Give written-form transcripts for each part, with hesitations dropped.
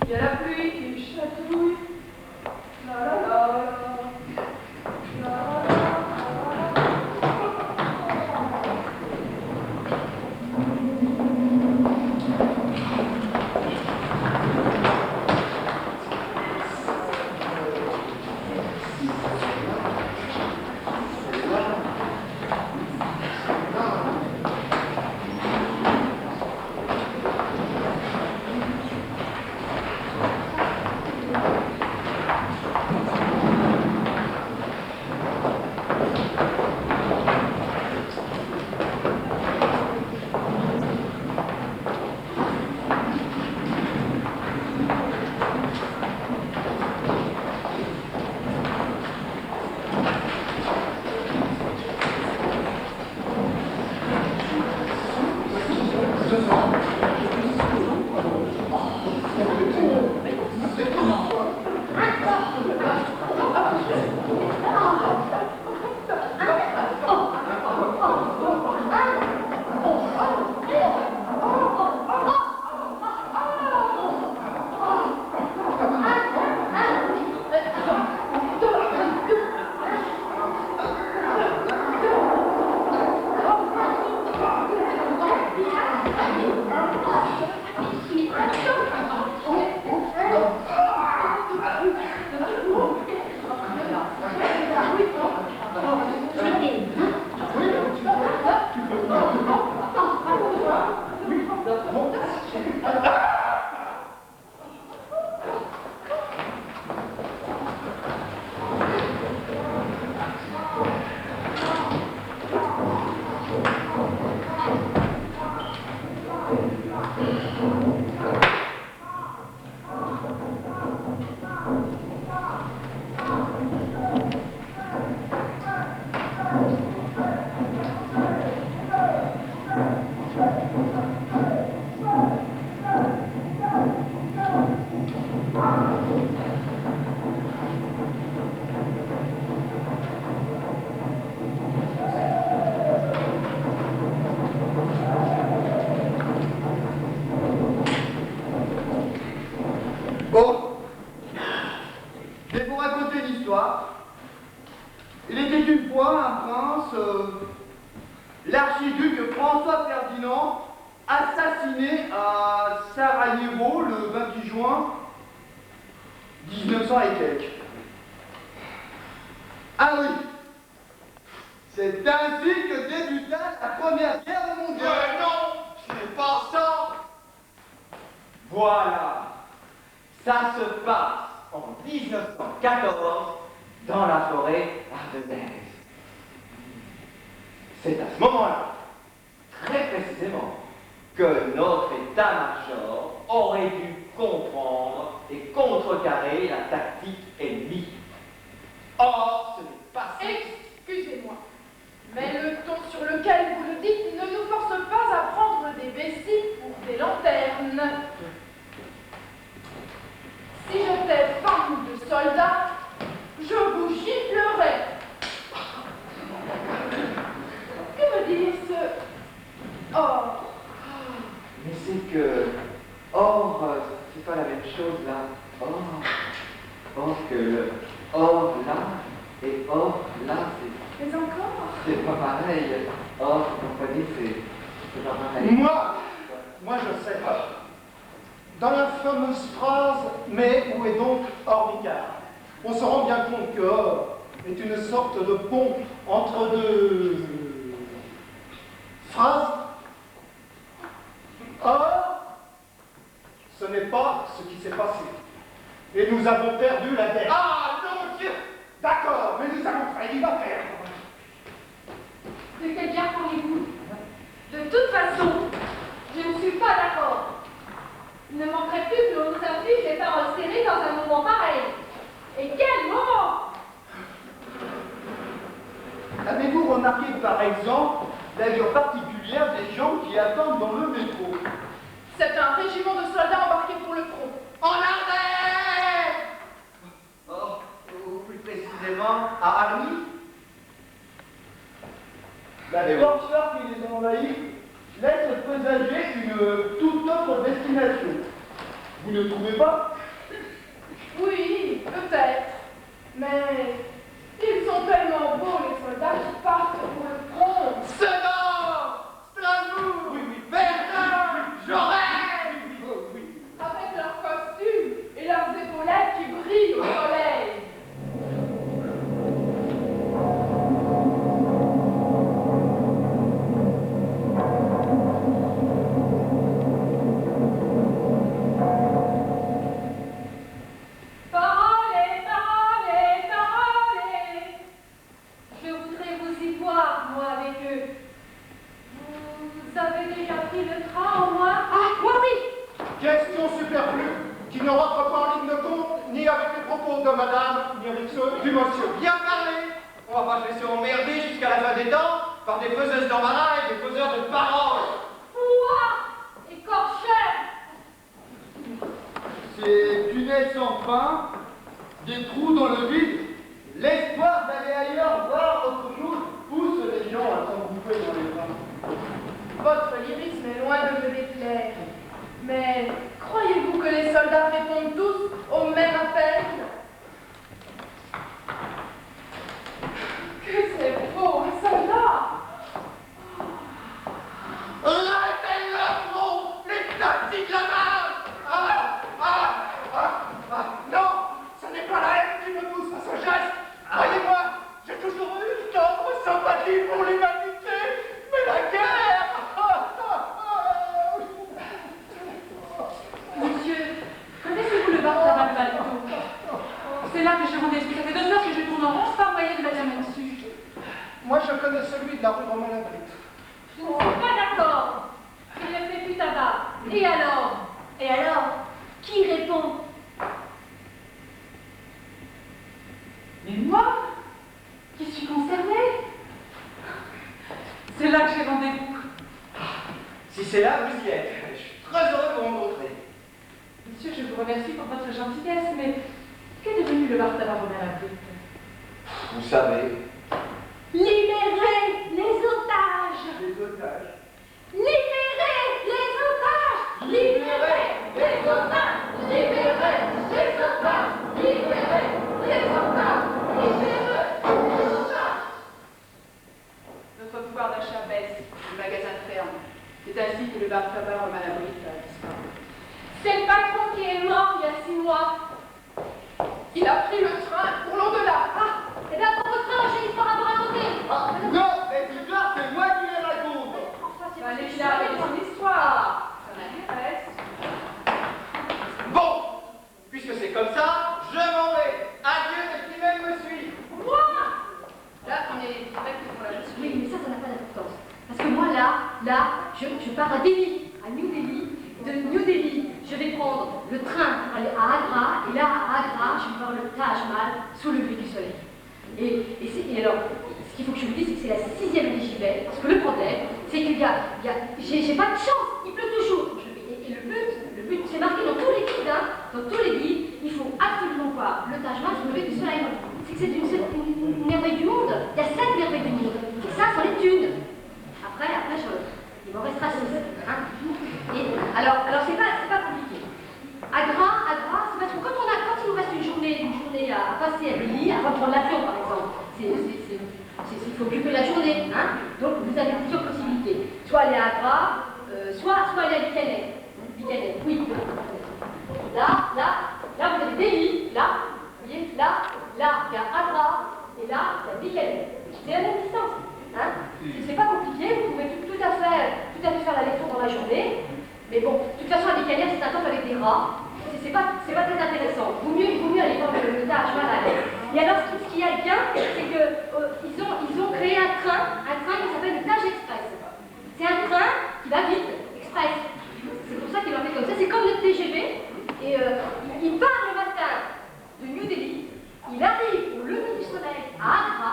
Il y a la pluie qui chatouille. La la la la. La la la. Bon, je vais vous raconter une histoire. Il était une fois un prince, l'archiduc François Ferdinand, assassiné à Sarajevo le 28 juin 1900 et quelques. Ah oui, c'est ainsi que débuta la Première Guerre mondiale. Non, ce n'est pas ça. Voilà. Ça se passe en 1914 dans la forêt ardennaise. C'est à ce moment-là, très précisément, que notre état-major aurait dû comprendre et contrecarrer la tactique ennemie. Or, ce n'est pas ça. Excusez-moi, mais le ton sur lequel vous le dites ne nous force pas à prendre des vessies pour des lanternes. Si j'étais femme de soldat, je vous giflerais. Que veut dire ce or? Mais c'est que or, c'est pas la même chose là. Or que le or là et or là, Mais encore? c'est pas pareil. Or, vous comprenez, c'est pas pareil. Moi je sais. Dans la fameuse phrase « Mais où est donc Ornicard ?» on se rend bien compte que Or est une sorte de pont entre deux phrases. Or, ce n'est pas ce qui s'est passé. Et nous avons perdu la guerre. Ah non, Dieu! D'accord, mais nous avons failli la perdre. De quelle guerre parlez-vous? De toute façon, je ne suis pas d'accord. Il ne manquerait plus que l'on nous afflige les paroles serrées dans un moment pareil. Et quel moment! Avez-vous remarqué par exemple l'allure particulière des gens qui attendent dans le métro? C'est un régiment de soldats embarqués pour le front. En Ardennes! Oh, ou plus précisément à Army. La torpeur qui les envahit laisse présager une toute autre destination. Vous ne trouvez pas? Oui, peut-être. Mais ils sont tellement beaux, les soldats qui partent pour le front. Sedan, Strasbourg, Verdun, Jaurès. Avec leurs costumes et leurs épaulettes qui brillent au soleil. Parolez, parolez, parolez. Je voudrais vous y voir, moi, avec eux. Vous avez déjà pris le train au moins? Ah, moi oui. Question superflue qui ne rentre pas en ligne de compte ni avec les propos de madame, ni avec ceux du monsieur. Bien parlé. On va pas se laisser emmerder jusqu'à la fin des temps par des faiseuses d'embarras et des faiseurs de paroles. Pouah! Écorcheur! Ces punaises sans fin, des trous dans le vide, l'espoir d'aller ailleurs voir autre chose pousse les gens à s'engouffrer dans les trains. Votre lyrisme est loin de me déplaire. Mais croyez-vous que les soldats répondent tous au même appel? Que c'est beau, un soldat! Arrêtez le front, les tactiques la main. Non, ce n'est pas la haine qui me pousse à ce geste. Croyez-moi, j'ai toujours eu une tendre sympathie pour l'humanité, mais la guerre. Monsieur, connaissez-vous le bar tabac Balto? C'est là que je rendez-vous. Ça fait 2 heures que je tourne en rond par moyen de la diamant dessus. Moi, je connais celui de la rue Romain-Labrite. Je ne suis pas d'accord. Il ne fait plus tabac. Et alors? Et alors? Qui répond? Mais moi, qui suis concernée? C'est là que j'ai rendez-vous. Si c'est là, vous y êtes. Je suis très heureux de vous rencontrer. Monsieur, je vous remercie pour votre gentillesse, mais qu'est devenu le bar tabac Romain-Labrite? Vous savez. Libérez les otages! Les otages. Libérez les otages! Libérez les otages! Libérez les otages! Libérez les otages! Libérez les otages! Notre pouvoir d'achat baisse, le magasin ferme. C'est ainsi que le bar tabac Romain-Labrite a disparu. C'est le patron qui est mort il y a 6 mois. Il a pris le train pour l'au-delà. Ah, et bien pour votre train, j'ai une histoire à vous raconter. Non, les histoires, c'est moi qui les raconte. François, c'est Allez, votre il a avec son histoire. Ça m'intéresse. Bon, puisque c'est comme ça, je m'en vais. Adieu de qui même me suit. Moi! Là, on est direct pour la justice. Oui, mais ça n'a pas d'importance. Parce que moi, je pars à Delhi, à New Delhi. De New Delhi, je vais prendre le train pour aller à Agra. Et là, à Agra, je vais voir le Taj Mahal sous le lever du soleil. Et alors, ce qu'il faut que je vous dise, c'est que c'est la 6e année j'y vais. Parce que le problème, c'est qu'il j'ai pas de chance. Il pleut toujours. Et le but, c'est marqué dans tous les guides, hein. Dans tous les guides, il faut absolument voir le Taj Mahal sous le lever du soleil. C'est que c'est une merveille du monde. Il y a 7 merveilles du monde. Et ça, c'en est une. Après, il m'en restera 6. Hein. Et alors c'est pas compliqué. Agra, c'est parce que quand il nous reste une journée à passer à Delhi, avant de prendre l'avion par exemple, il faut occuper la journée. Hein. Donc vous avez plusieurs possibilités. Soit aller à Agra, soit aller à Bikaner. Oui. Là, vous avez Delhi, là, vous voyez, là, il y a Agra, et là, il y a Bikaner. C'est la même distance. Hein. C'est pas compliqué, vous pouvez tout à fait faire l'aller-retour dans la journée. Mais bon, de toute façon, à Bikaner, c'est un temple avec des rats. C'est pas très intéressant. Il vaut mieux aller voir le Taj Mahal. Et alors, ce qu'il y a de bien, c'est qu'ils ont créé un train qui s'appelle le Taj Express. C'est un train qui va vite, express. C'est pour ça qu'ils l'ont fait comme ça. C'est comme le TGV. Et il part le matin de New Delhi. Il arrive au lever du soleil à Agra.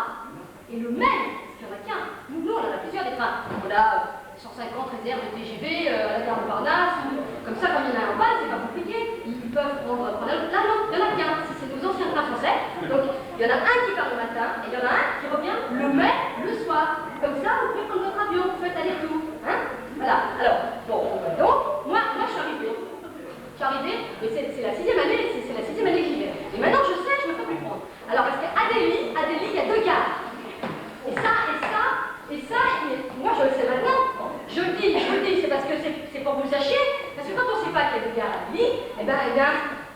Et le même, il n'y en a qu'un. Nous, on en a plusieurs des trains. On a 150 réserves de TGV à la gare de Montparnasse. Comme ça, quand il y en a un en panne, c'est pas compliqué. Ils peuvent prendre là, non, il y en a qu'un. C'est nos anciens trains français. Donc, il y en a un qui part le matin et il y en a un qui revient le soir. Comme ça, vous pouvez prendre votre avion, vous faites aller-retour. Hein. Voilà. Alors, bon, donc, moi, je suis arrivée. Mais c'est la sixième année que j'y vais. Et maintenant je sais, je me fais plus prendre. Alors parce qu'à Delhi, il y a 2 gares. Et moi je le sais maintenant. Je le dis, c'est parce que c'est pour que vous sachiez. Parce que quand on ne sait pas qu'il y a 2 gares à Delhi,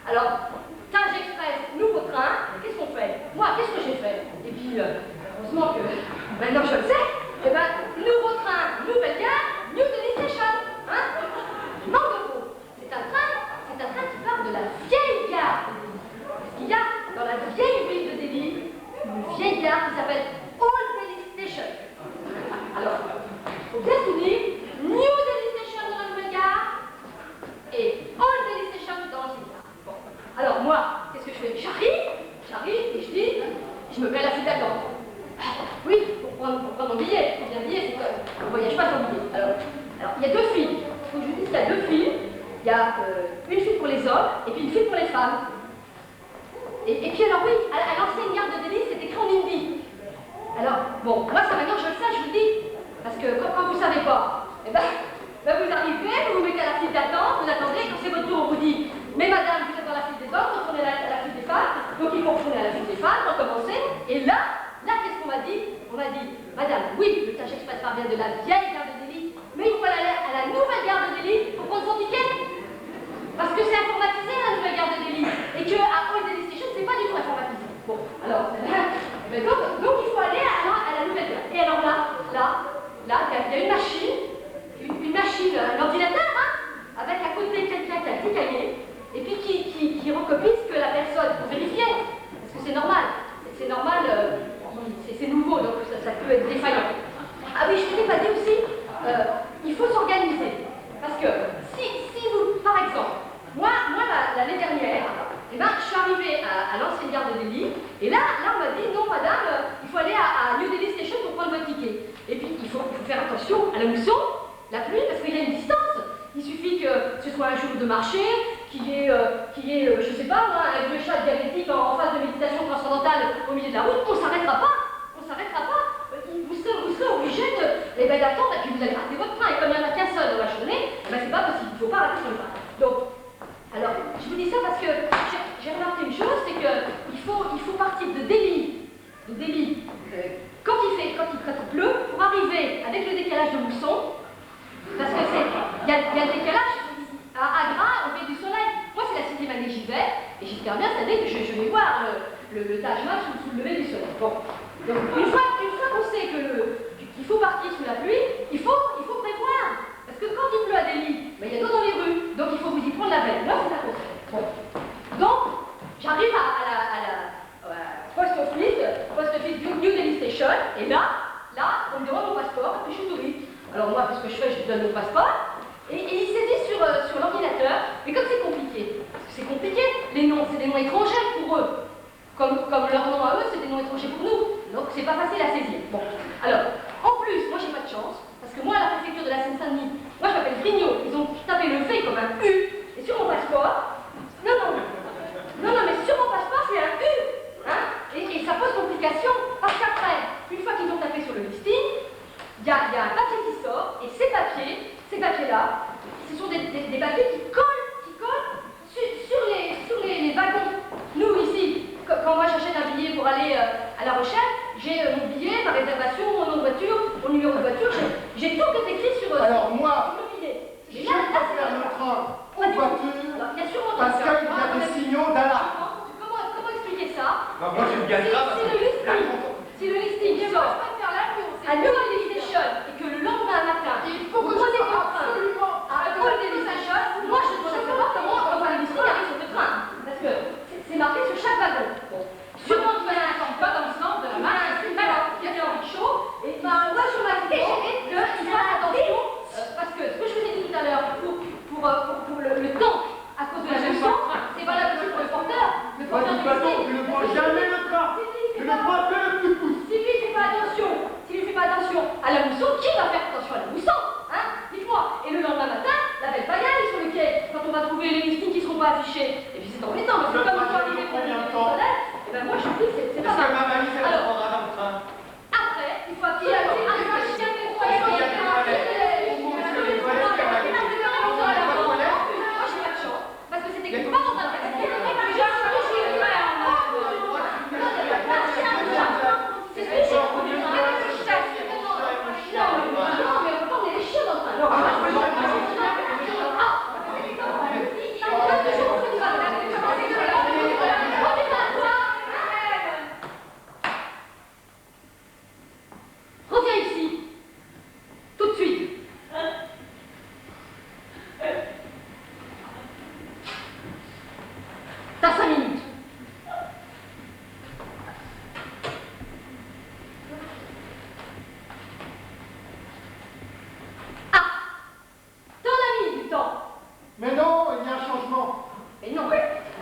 alors, Taj Express, nouveau train, qu'est-ce qu'on fait? Moi, qu'est-ce que j'ai fait? Et puis, heureusement que maintenant je le sais, nouveau train, nouvelle gare, New Delhi Station. Hein? Manque de mots. C'est un train qui part de la vieille gare de Delhi. Parce qu'il y a dans la vieille ville de Delhi une vieille gare qui s'appelle Old Delhi Station. Alors, il faut bien souligner, New Delhi Station dans la nouvelle gare et Old Delhi Station dans l'ancienne gare. Bon. Alors moi, qu'est-ce que je fais? J'arrive et je me mets à la file d'attente. Oui, pour prendre mon billet. Pour bien un billet, c'est comme on ne voyage pas sans billet. Alors, il y a 2 files. Il faut que je vous dise qu'il y a 2 files. Il y a une file pour les hommes et puis une file pour les femmes. Et puis alors oui, à l'ancienne gare de Delhi, c'est écrit en hindi. Alors, bon, moi ça maintenant je le sais, je vous le dis. Parce que quand vous ne savez pas, vous arrivez, vous vous mettez à la file d'attente, vous attendez, quand c'est votre tour, on vous dit mais madame, vous êtes dans la file des hommes, retournez à la file des femmes, donc il faut retourner à la file des femmes, recommencer, et là, qu'est-ce qu'on m'a dit? On m'a dit, madame, oui, le Taj Express part bien de la vieille gare de Delhi, mais il faut aller à la nouvelle gare de Delhi pour prendre son ticket. Parce que c'est informatisé la nouvelle gare de Delhi, et que à Old Delhi Station, c'est pas du tout informatisé. Bon, alors, donc il faut aller à la nouvelle gare. Et alors là, il y a une machine, un ordinateur, hein, avec à côté quelqu'un qui a un petit cahier, et puis qui recopie ce que la personne, pour vérifier, parce que c'est normal, c'est nouveau, donc ça peut être défaillant. Ah oui, je ne t'ai pas dit aussi, il faut s'organiser, parce que si vous, par exemple, moi l'année dernière, je suis arrivée à l'ancienne gare de Delhi, et là on m'a dit, non madame, il faut aller à New Delhi Station pour prendre votre ticket. Et puis il faut faire attention à la mousson, la pluie, parce qu'il y a une distance. Il suffit que ce soit un jour de marché, qu'il y ait, je sais pas moi, un vieux chat diabétique en phase de méditation transcendantale au milieu de la route, on s'arrêtera pas. Vous serez obligé d'attendre, et puis vous allez rater votre train. Et comme il n'y en a qu'un seul dans la journée, c'est pas possible, il ne faut pas rater son train. Donc, alors, je vous dis ça parce que j'ai remarqué une chose, c'est qu'il faut partir de Delhi, quand il pleut, pour arriver avec le décalage de mousson, parce que il y a le décalage, à Agra, on fait du soleil. Moi, c'est la 6e année que j'y vais, et j'espère bien cette année que je vais voir le Taj Mahal sous le lever du soleil. Bon. Donc, une fois qu'on sait qu'il faut partir sous la pluie, il faut prévoir. Parce que quand il pleut à Delhi, il y a d'eau dans les rues, donc il faut vous y prendre la veille. Moi, c'est un conseil. Bon. Donc, j'arrive à la post office New Delhi Station, et là, on me demande mon passeport, et je suis touriste. Alors moi, qu'est-ce que je fais? Je lui donne mon passeport, et il saisit sur l'ordinateur, mais comme c'est compliqué, les noms, c'est des noms étrangers pour eux. Comme leur nom à eux, c'est des noms étrangers pour nous. Donc c'est pas facile à saisir. Bon. Alors, en plus, moi j'ai pas de chance, parce que moi, à la préfecture de la Seine-Saint-Denis, moi je m'appelle Vrignot, ils ont tapé le V comme un U, et sur mon passeport, non, mais sur mon passeport, c'est un U. Hein, et ça pose complication, parce qu'après, une fois qu'ils ont tapé sur le listing, il y a un papier qui sort, et ces papiers-là, ce sont des papiers qui collent sur les wagons. Nous, ici, quand moi j'achète un billet pour aller à La Rochelle, j'ai mon billet, ma réservation, mon nom de voiture, mon numéro de voiture, j'ai tout qui est écrit sur Alors moi, le billet. je préfère le train aux voitures parce qu'il y a des signaux d'alarme. Comment expliquer ça? Moi j'aime bien ça. Si le listing sort à New Delhi Station et que le lendemain matin, vous prenez votre train à Old Delhi Station, moi je dois savoir comment le listing arrive sur le train. Parce que c'est marqué sur chaque wagon. Bon. Sûrement qu'il y a un pas dans le sens de la main, il y a des envies chauds, et moi je m'inquiète qu'il fasse attention, parce que ce que je vous ai dit tout à l'heure, pour le temps, à cause de la gestion, c'est valable aussi pour le porteur. Le porteur du listing. Je ne prends jamais le train. Je ne prends que le coup de pouce. S'il ne fait pas attention à la mousson, qui va faire attention à la mousson? Hein? Dites-moi. Et le lendemain matin, la belle pagaille sur le quai, quand on va trouver les listings qui ne seront pas affichés, et puis c'est embêtant, parce que comme ils sont arrivés pour le lever du soleil, et ben moi je dis que c'est pas Parce que mal. ma valise, elle Alors, prendra dans le train. après, il faut qu'il y ait parce que c'était pas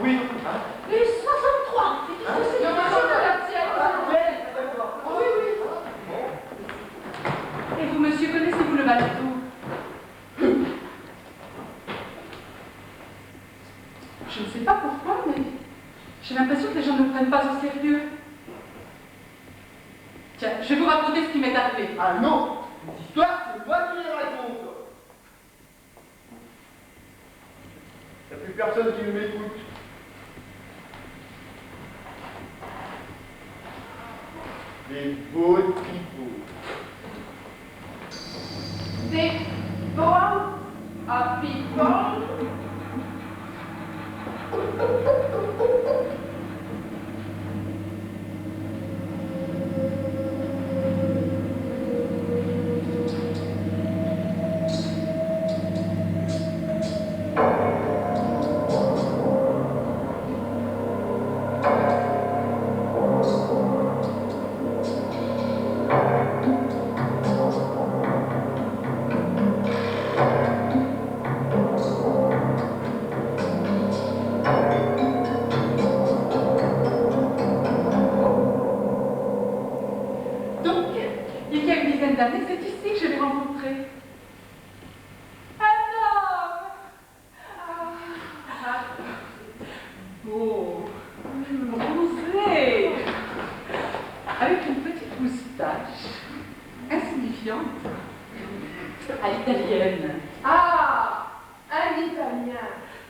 Oui. Mais 63, c'est tout ce que c'est. Non, mais je te la tienne. Oui, oui. Et vous, monsieur, connaissez-vous le Balatou? Je ne sais pas pourquoi, mais j'ai l'impression que les gens ne me prennent pas au sérieux. Tiens, je vais vous raconter ce qui m'est arrivé. Ah non, l'histoire, c'est moi qui les raconte. Il n'y a plus personne qui m'écoute. Les beaux pipeaux. Des balles à people. d'années, c'est ici que je l'ai rencontré. Un homme! Oh, rosé, avec une petite moustache, insignifiante, à l'italienne. Ah, un Italien.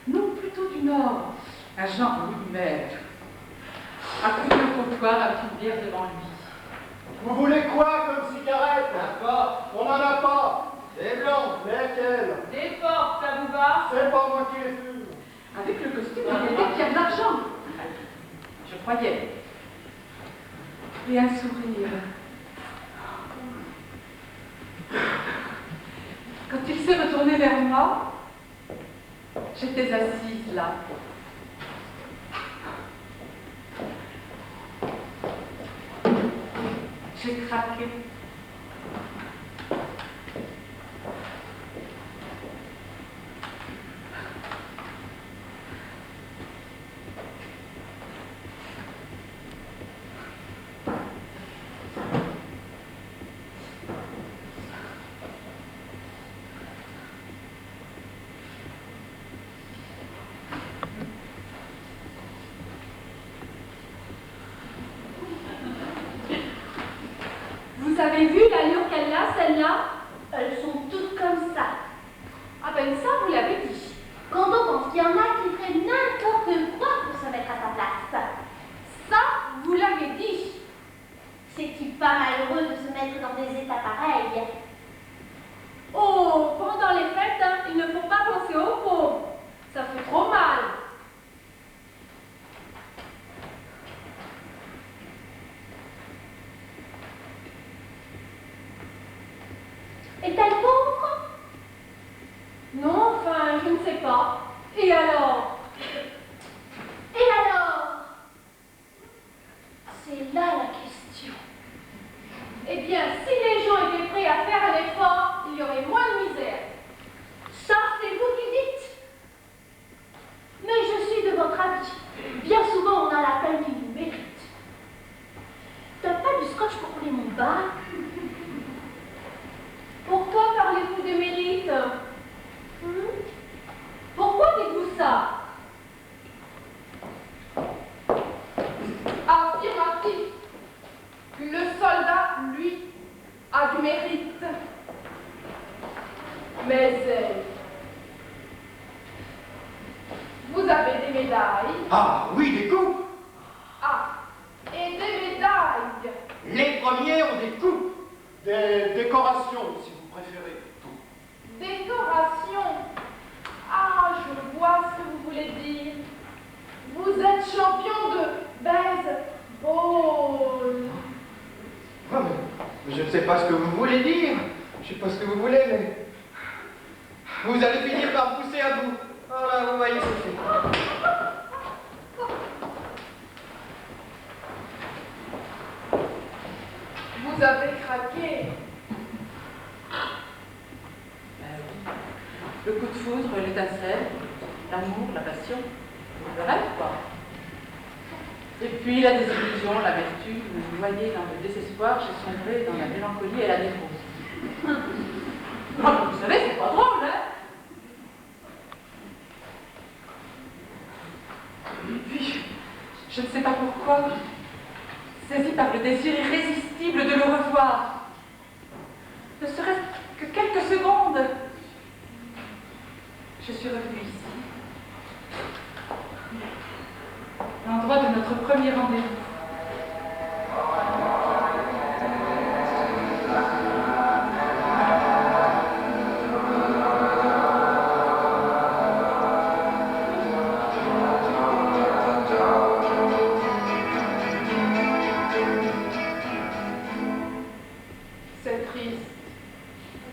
Non, plutôt du Nord, un genre lumière, accroupi au comptoir avec une bière devant lui. Vous voulez quoi comme cigarette? N'importe. On n'en a pas. Des blancs. Lesquelles? Des portes, ça vous va? C'est pas moi qui les fume. Avec le costume, il était qu'il y a de l'argent. Je croyais. Et un sourire. Quand il s'est retourné vers moi, j'étais assise là. J'ai craqué. Vous avez vu l'allure qu'elle a, celle-là? Elles sont toutes comme ça. Ah ben ça, vous l'avez dit. Quand on pense qu'il y en a qui feraient n'importe quoi pour se mettre à sa place. Ça, vous l'avez dit. C'est-il pas malheureux de se mettre dans des états pareils? Oh, pendant les fêtes, hein, il ne faut pas penser aux pauvres. Ça fait trop mal. Est-elle pauvre? Non, enfin, je ne sais pas. Et alors? Et alors? C'est là la question. Eh bien, si les gens étaient prêts à faire un effort, il y aurait moins de misère. Ça, c'est vous qui dites. Mais je suis de votre avis. Bien souvent, on a la peine qu'il nous mérite. T'as pas du scotch pour couler mon bas? Pourquoi parlez-vous de mérite? Pourquoi dites-vous ça? Affirmatif. Le soldat, lui, a du mérite. Mais vous avez des médailles. Ah oui, des coupes. Ah, et des médailles. Les premiers ont des coupes. Des décorations, si vous préférez. Décoration. Ah, je vois ce que vous voulez dire. Vous êtes champion de baseball. Ah, mais je ne sais pas ce que vous voulez dire. Je ne sais pas ce que vous voulez, mais... Vous allez finir par pousser à bout. Oh là, vous voyez ce que c'est. Vous avez craqué. Le coup de foudre, l'étincelle, l'amour, la passion. Le rêve, quoi. Et puis la désillusion, l'amertume, noyée dans le désespoir, j'ai sombré dans la mélancolie et la névrose. Non, vous savez, c'est pas drôle, hein? Et puis, je ne sais pas pourquoi, saisi par le désir irrésistible de le revoir, ne serait-ce que quelques secondes, je suis revenue ici. L'endroit de notre premier rendez-vous. C'est triste.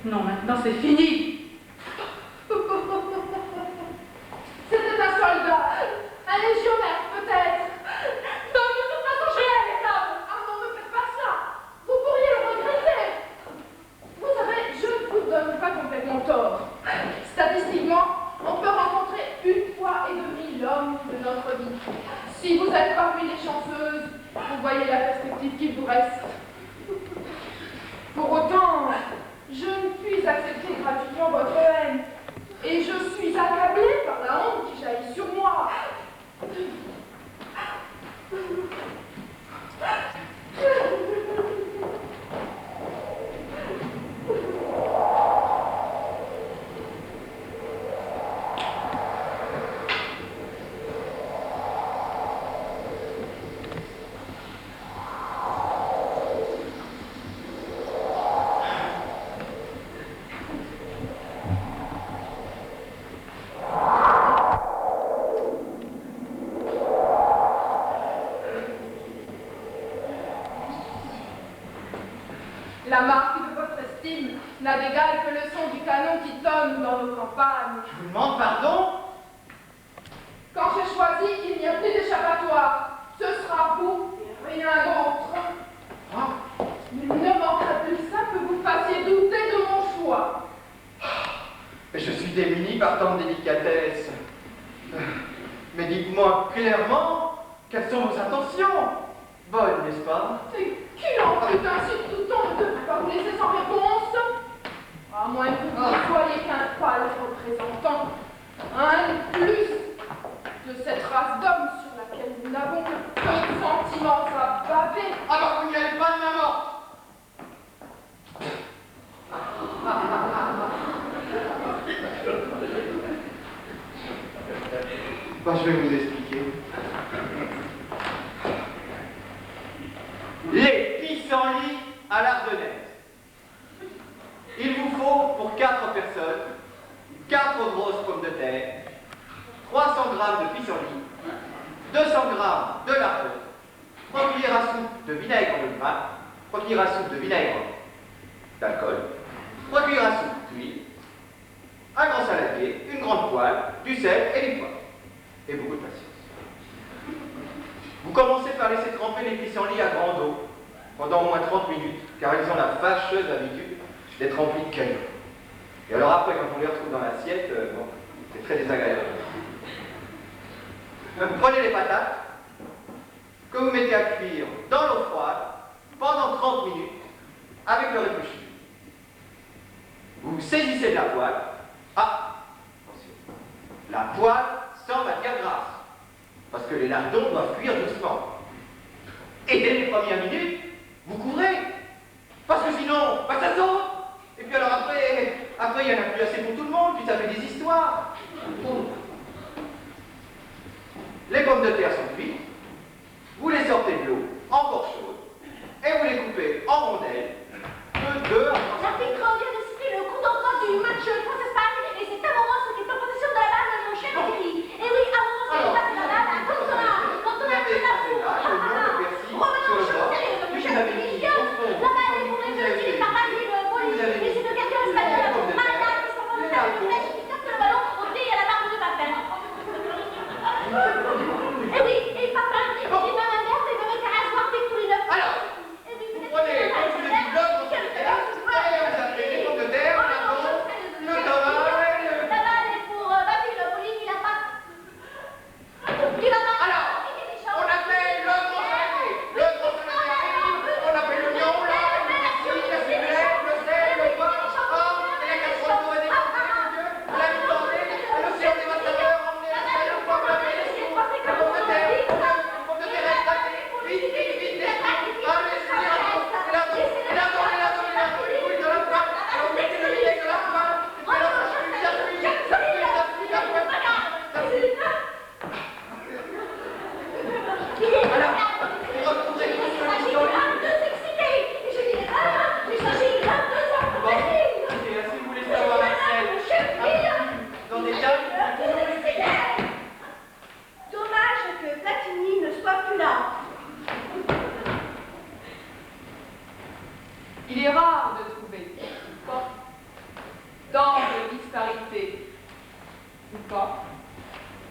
Non, maintenant c'est fini. C'était un soldat, un légionnaire peut-être. Non, de toute façon, je l'ai, les hommes. Ah non, ne faites pas ça. Vous pourriez le regretter. Vous savez, je ne vous donne pas complètement tort. Statistiquement, on peut rencontrer 1 fois et demie l'homme de notre vie. Si vous êtes parmi les chanceuses, vous voyez la perspective qu'il vous reste. Pour autant, je ne puis accepter gratuitement votre haine. Et je suis accablée par la honte qui jaillit sur moi. La marque de votre estime n'a d'égal que le son du canon qui tonne dans nos campagnes. Je vous demande pardon? Quand j'ai choisi, il n'y a plus d'échappatoire. Ce sera vous et rien d'autre. Ah, Il ne manquerait plus que ça que vous fassiez douter de mon choix. mais je suis démuni par tant de délicatesse. Mais dites-moi clairement, quelles sont vos intentions? Bonnes, n'est-ce pas? Et qui en fut ainsi tout temps de ne pas vous laisser sans réponse? À moins que vous ne soyez qu'un pâle représentant, un plus de cette race d'hommes sur laquelle nous n'avons que peu de sentiments à baver. Alors vous n'y allez pas de ma mort. Bah, je vais vous expliquer. Les pissenlits à l'Ardennaise. Il vous faut pour 4 personnes 4 grosses pommes de terre, 300 g de pissenlit, 200 g de lardon, 3 cuillères à soupe de vinaigre de vin, 3 cuillères à soupe de vinaigre d'alcool, 3 cuillères à soupe d'huile, un grand saladier, une grande poêle, du sel et du poivre. Et beaucoup de patience. Vous commencez par laisser tremper les pissenlits à grande eau pendant au moins 30 minutes, car ils ont la fâcheuse habitude d'être remplis de cailloux. Et alors après, quand on les retrouve dans l'assiette, bon, c'est très désagréable. Vous prenez les patates, que vous mettez à cuire dans l'eau froide pendant 30 minutes avec le épluchure. Vous saisissez de la poêle. Ah, attention. La poêle sans matière grasse, parce que les lardons doivent cuire doucement. Et dès les premières minutes, vous couvrez, parce que sinon, bah, ça saute. Et puis alors après, il n'y en a plus assez pour tout le monde, puis ça fait des histoires. Les pommes de terre sont cuites, vous les sortez de l'eau encore chaude, et vous les coupez en rondelles, de 2 à 3 cm. L'arbitre vient de citer le coup d'envoi du match France-Espagne, et c'est Amoros qui est en possession de la balle, mon cher Thierry. Et oui, Amoros qui est passé la balle à Cantona. Cantona est très Là, le nom de Percy sur le bord, puis vous avez mis au fond, la balle est pour les deux, par Basile, Poli, et c'est de quelqu'un espagnol, Malta, qui s'en va de faire une flèche qui capte le ballon au pied et à la barre de Papin. Eh oui,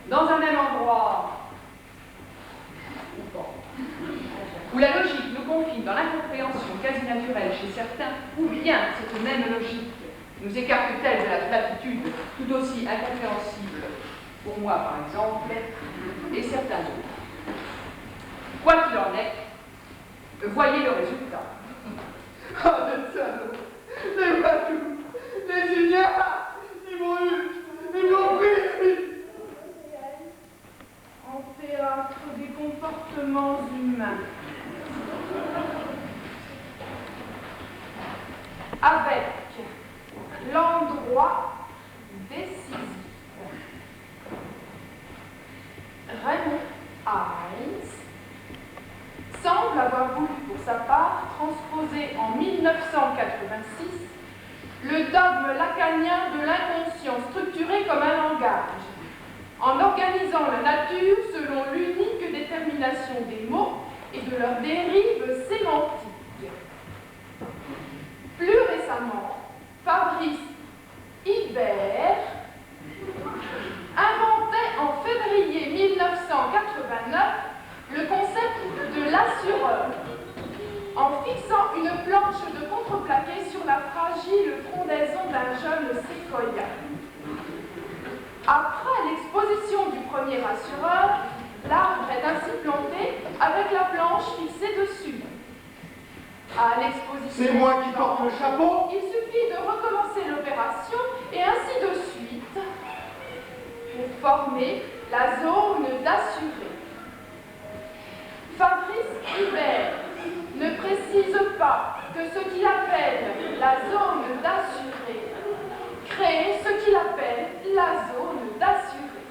dans un même endroit, où la logique nous confine dans l'incompréhension quasi naturelle chez certains, ou bien cette même logique nous écarte-t-elle de la platitude tout aussi incompréhensible, pour moi par exemple, et certains autres. Quoi qu'il en est, voyez le résultat. Oh, le salaud, les batous, les ignares, ils m'ont eu, ils m'ont pris. En théâtre des comportements humains. Avec l'endroit décisif. Raymond Hayes semble avoir voulu pour sa part transposer en 1986 le dogme lacanien de l'inconscient structuré comme un langage, en organisant la nature selon l'unique détermination des mots et de leurs dérives sémantiques. Plus récemment, Fabrice Hibert inventait en février 1989 le concept de l'assureur, en fixant une planche de contreplaqué sur la fragile frondaison d'un jeune séquoia. Après l'exposition du premier assureur, l'arbre est ainsi planté avec la planche fixée dessus. À l'exposition... C'est moi qui porte le chapeau. Il suffit de recommencer l'opération et ainsi de suite pour former la zone d'assuré. Fabrice Hibert ne précise pas que ce qu'il appelle la zone d'assuré crée ce qu'il appelle la zone d'assuré.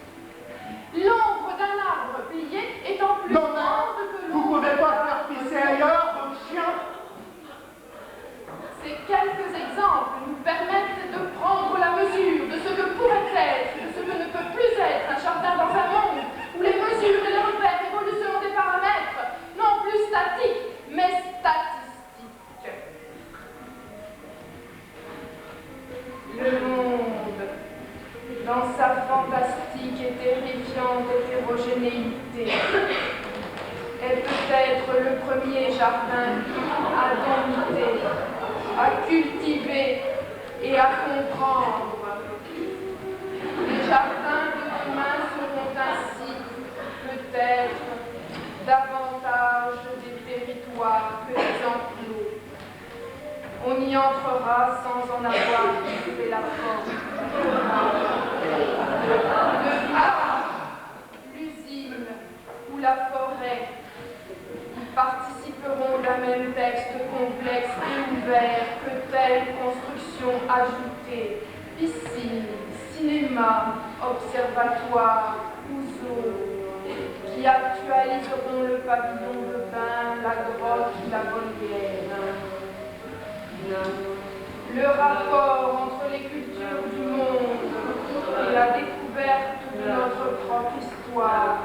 L'ombre d'un arbre plié étant plus Non, grande que vous l'ombre pouvez pas faire pisser ailleurs, votre chien. Ces quelques exemples nous permettent de prendre la mesure de ce que pourrait être, de ce que ne peut plus être un jardin dans un monde où les mesures et les repères évoluent selon des paramètres non plus statiques, mais statistiques. Le monde, dans sa fantastique et terrifiante hétérogénéité, est peut-être le premier jardin à dominer, à cultiver et à comprendre. Les jardins de demain seront ainsi, peut-être, davantage des territoires que des enclos. On y entrera sans en avoir fait la forme. Le parc, l'usine ou la forêt participeront d'un même texte complexe et ouvert que telle construction ajoutée, piscine, cinéma, observatoire ou zoo, qui actualiseront le pavillon de bain, la grotte ou la volière. Le rapport entre les cultures du monde et la découverte de notre propre histoire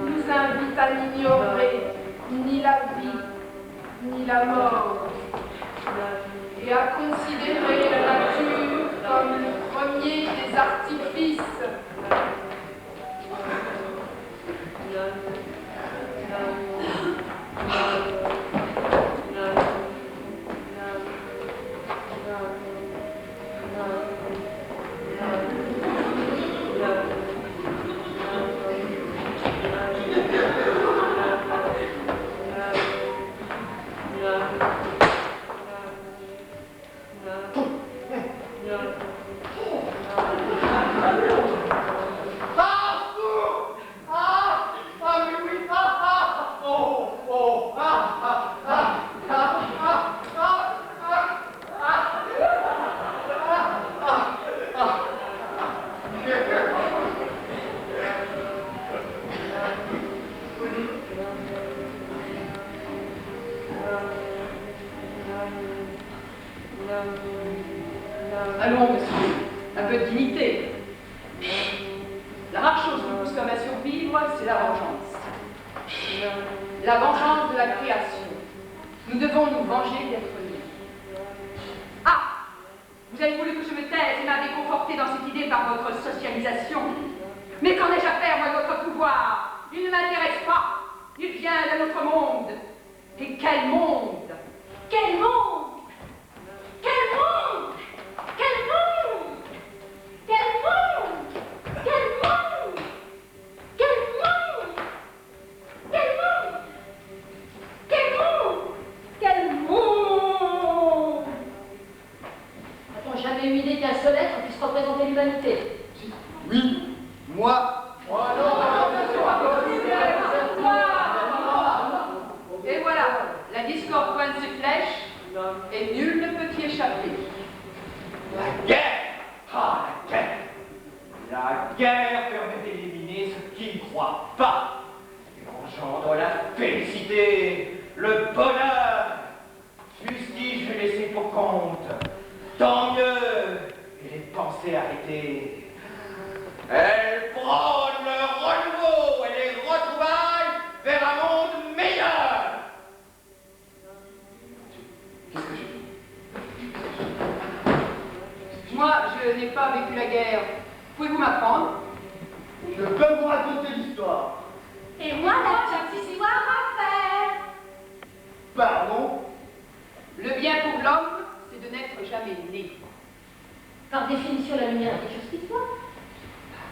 nous invite à n'ignorer ni la vie, ni la mort, et à considérer la nature comme le premier des artifices. Allons, monsieur, un peu de dignité. La rare chose qui pousse l'homme à survivre, c'est la vengeance. La vengeance de la création. Nous devons nous venger d'être nés. Ah! Vous avez voulu que je me taise et m'avez conforté dans cette idée par votre socialisation. Mais qu'en bien de notre monde. Et quel monde! Quel monde! Quel monde! Quel monde! Quel monde! Quel monde! Quel monde! Quel monde! Quel monde! Quel monde! A-t-on jamais eu l'idée qu'un seul être puisse représenter l'humanité? Oui, moi. Et voilà, la discorde pointe ses flèches, et nul ne peut y échapper. La guerre! Ah, la guerre! La guerre permet d'éliminer ce qui ne croit pas. Elle engendre la félicité, le bonheur. Fustiges je laissé pour compte. Tant mieux. Et les pensées arrêtées. Elle prône le renouveau et les retrouvailles vers un monde meilleur. Qu'est-ce que je dis? Moi, je n'ai pas vécu la guerre. Pouvez-vous m'apprendre? Je peux vous raconter l'histoire. Et moi, la petite histoire à faire. Pardon? Le bien pour l'homme, c'est de n'être jamais né. Par définition, la lumière est quelque chose qui se voit.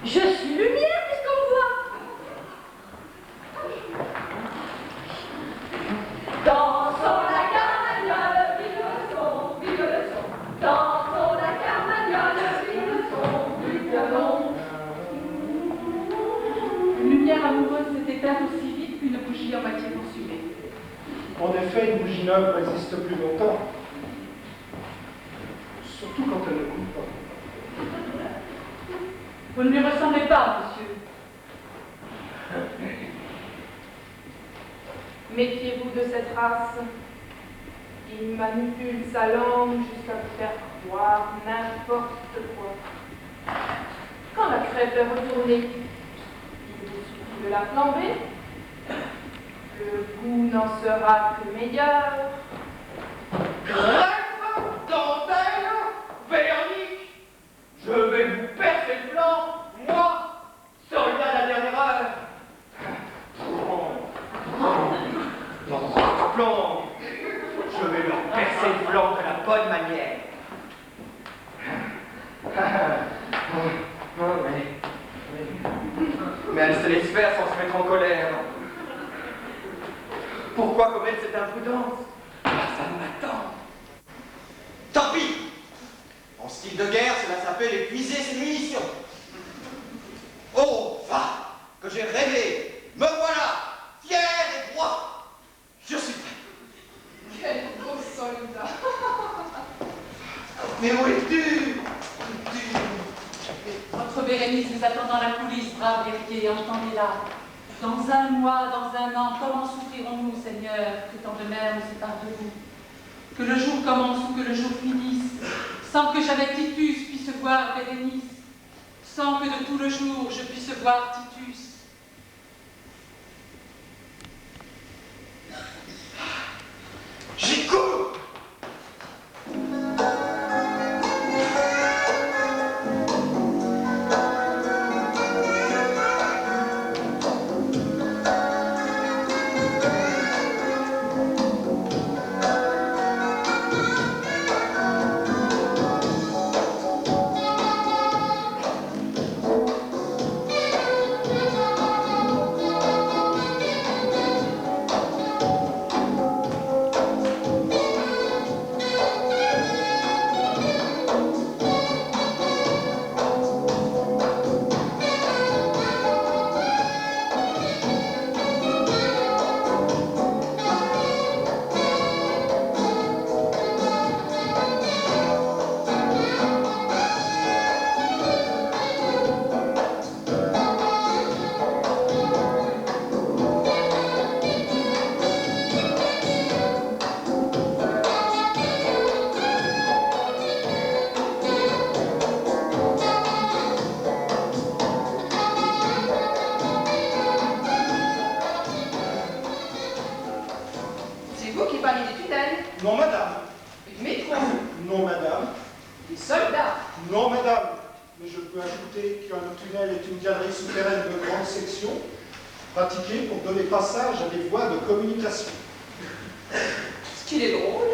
Je suis lumière puisqu'on me voit. Dansons la carmagnole, vive le son. Dansons la carmagnole, vive le son du violon. Une lumière amoureuse s'est éteinte aussi vite qu'une bougie en moitié consumée. En effet, une bougie neuve résiste plus longtemps. Surtout quand elle ne coule pas. Vous ne lui ressemblez pas, monsieur. Méfiez-vous de cette race. Il manipule sa langue jusqu'à vous faire croire n'importe quoi. Quand la crêpe est retournée, il vous suffit de la flamber. Le goût n'en sera que meilleur. Crêpe, dentelle, Véronique, je vais vous percer le flanc, moi, soldat de la dernière heure. Plomb, je vais leur percer le flanc de la bonne manière. Mais elle se laisse faire sans se mettre en colère. Pourquoi commettre cette imprudence? La femme m'attend. Tant pis! En style de guerre, cela s'appelle épuiser ses munitions. Oh, va! Que j'ai rêvé! Me voilà! Fier et droit! Je suis prêt! Quel beau soldat! Mais où es-tu? Votre Bérénice vous attend dans la coulisse, brave guerrier, entendez-la. Dans un mois, dans un an, comment souffrirons-nous, Seigneur, que tant de mer nous sépare de vous? Que le jour commence ou que le jour finisse, sans que jamais Titus puisse voir Bérénice, sans que de tout le jour je puisse voir Titus. J'y cours! C'est vous qui parlez des tunnels, Non, madame. et du métro, Non, madame. des soldats. Non, madame. Mais je peux ajouter qu'un tunnel est une galerie souterraine de grande section pratiquée pour donner passage à des voies de communication. Ce qu'il est drôle.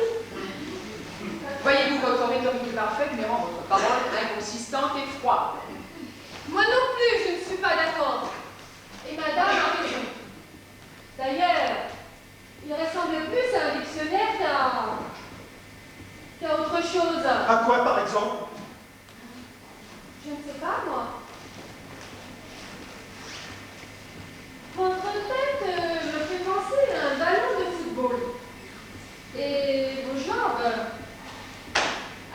Voyez-vous votre rhétorique parfaite, mais rend votre parole inconsistante et froide. Moi non plus, je ne suis pas d'accord. Et madame a raison. D'ailleurs, il ressemble plus à un dictionnaire qu'à autre chose. À quoi, par exemple? Je ne sais pas, moi. Votre tête me fait penser à un ballon de football. Et vos jambes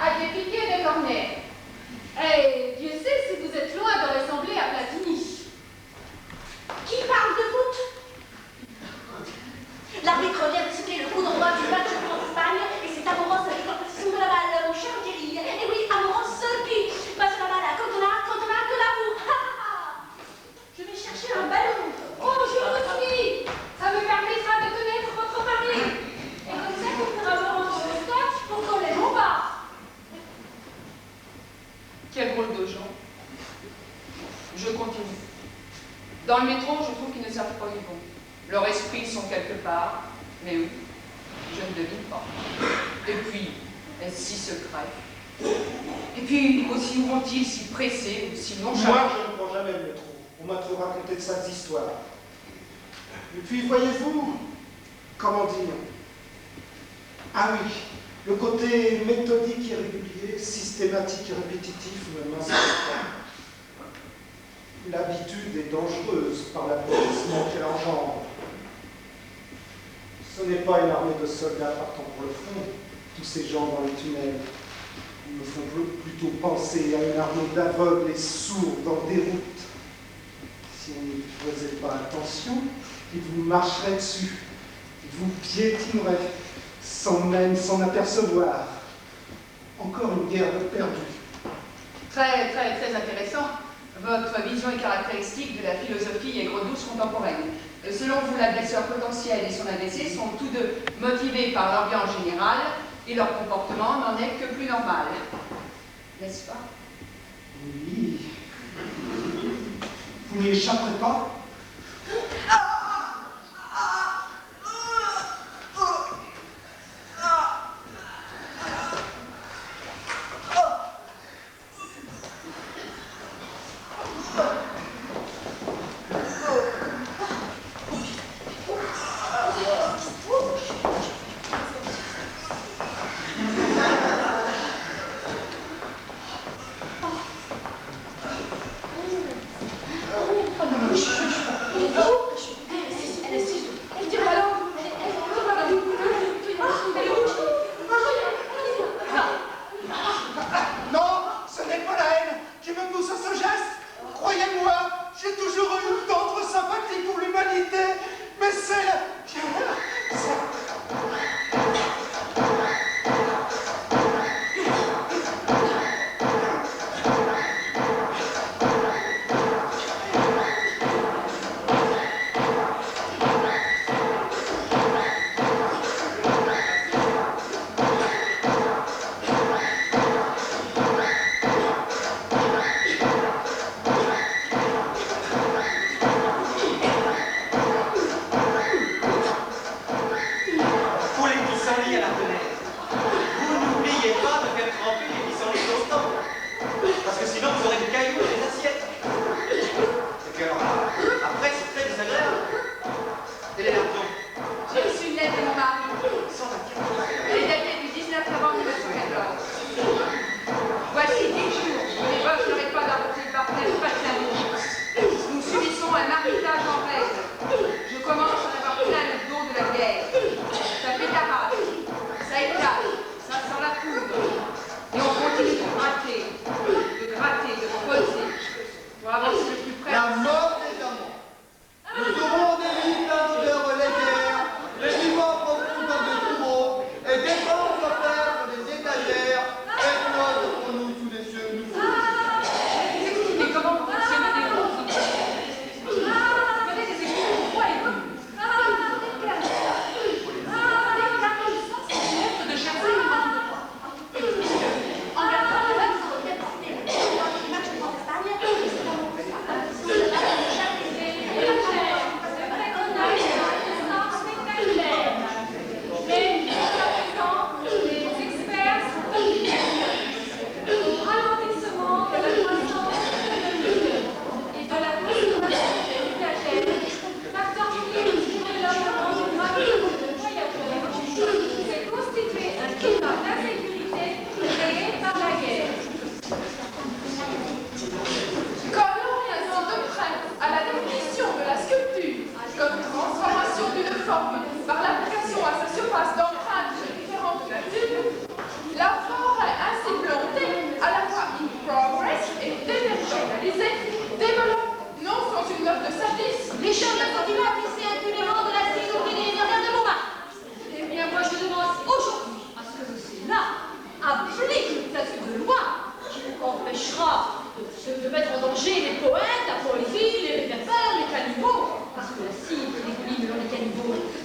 à des piquets de cornet. Et Dieu sait si vous êtes loin de ressembler à Platini. Qui parle de foot? L'arbitre vient de citer le coup d'envoi du match contre l'Espagne et c'est Amoros qui tente la position de la balle, mon cher Thierry. Et oui, Amoros qui passe la balle à Cantona que la boue. Je vais chercher un ballon. Oh, je vous suis. Ça me permettra de connaître votre mari. Et comme ça, vous pourrez me rendre au scotch pour coller mon bas. Quel drôle de gens. Je continue. Dans le métro, je trouve qu'ils ne servent pas du bon. Leurs esprits sont quelque part, mais où? Je ne devine pas. Et puis, est-ce si secret? Et puis, aussi où vont-ils si pressés ou si nonchalants? Moi, je ne prends jamais le métro. On m'a trop raconté de sales histoires. Et puis, voyez-vous, comment dire? Ah oui, le côté méthodique et régulier, systématique et répétitif ne m'inspire pas. L'habitude est dangereuse par l'abrutissement qu'elle engendre. Ce n'est pas une armée de soldats partant pour le front, tous ces gens dans les tunnels. Ils me font plutôt penser à une armée d'aveugles et sourds dans des routes. Si on n'y faisait pas attention, ils vous marcheraient dessus, ils vous piétineraient, sans même s'en apercevoir. Encore une guerre de perdue. Très, très, très intéressant. Votre vision est caractéristique de la philosophie aigre-douce contemporaine. Selon vous, l'agresseur potentiel et son agressé sont tous deux motivés par l'ambiance générale et leur comportement n'en est que plus normal. N'est-ce pas? Oui. Vous n'y échapperez pas?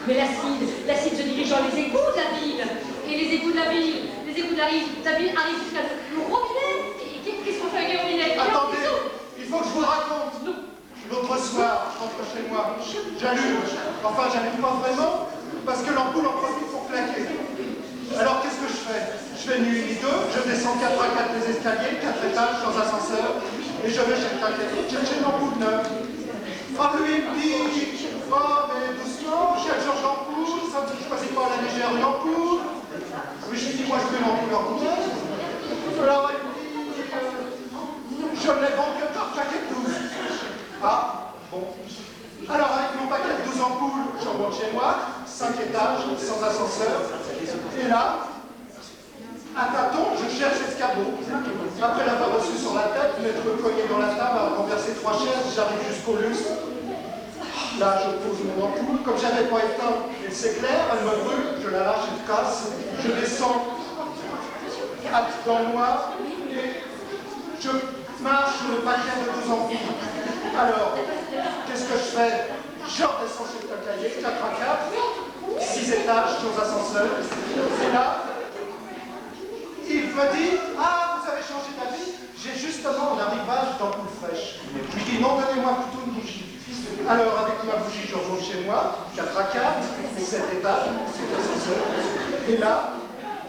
Mais l'acide se dirige dans les égouts de la ville. Et les égouts de la ville, la ville arrive jusqu'à le robinet. Et qu'est-ce qu'on fait avec les robinets? Attendez, il faut que je vous le raconte. L'autre soir, je rentre chez moi, j'allume. Enfin, j'allume pas vraiment, parce que l'ampoule en profite pour claquer. Alors, qu'est-ce que je fais? Je fais nuit nuit 2, je descends 4 à 4 les escaliers, 4 étages, sans ascenseur, et je vais chez le taquet, chercher une ampoule neuve. Ah, lui, il me dit, oh, mais doucement, cher Georges l'ampoule, ça ne se choisit pas à la légère une ampoule. Mais je lui dis, moi, je veux une ampoule ordinaire. Alors, il me dit, je ne les vends que par paquet de 12. Ah, bon. Alors, avec mon paquet de 12 ampoules, je remonte chez moi, 5 étages, sans ascenseur. Et là, à tâtons, je cherche l'escabeau. Après l'avoir reçu sur la tête, m'être cogné dans la table, à renverser 3 chaises, j'arrive jusqu'au lustre. Là, je pose mon ampoule. Comme j'avais pas éteint, elle s'éclaire, elle me brûle, je la lâche, elle casse. Je descends dans le noir et je marche sur le paquet de 12 ampoules. Alors, qu'est-ce que je fais? Je redescends chez le taquet, 4 à 4, 6 étages, sans ascenseur. Et là, il me dit, ah, vous avez changé d'avis? J'ai justement un arrivage d'ampoule fraîche. Je lui dis, non, donnez-moi plutôt une bougie. Alors, avec ma bougie, je remonte chez moi, 4 à 4, 7 étages, 7 ascenseurs. Et là,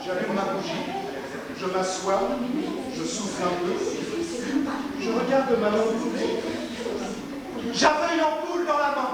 j'allume ma bougie, je m'assois, je souffle un peu, je regarde ma main. J'avais une ampoule dans la main.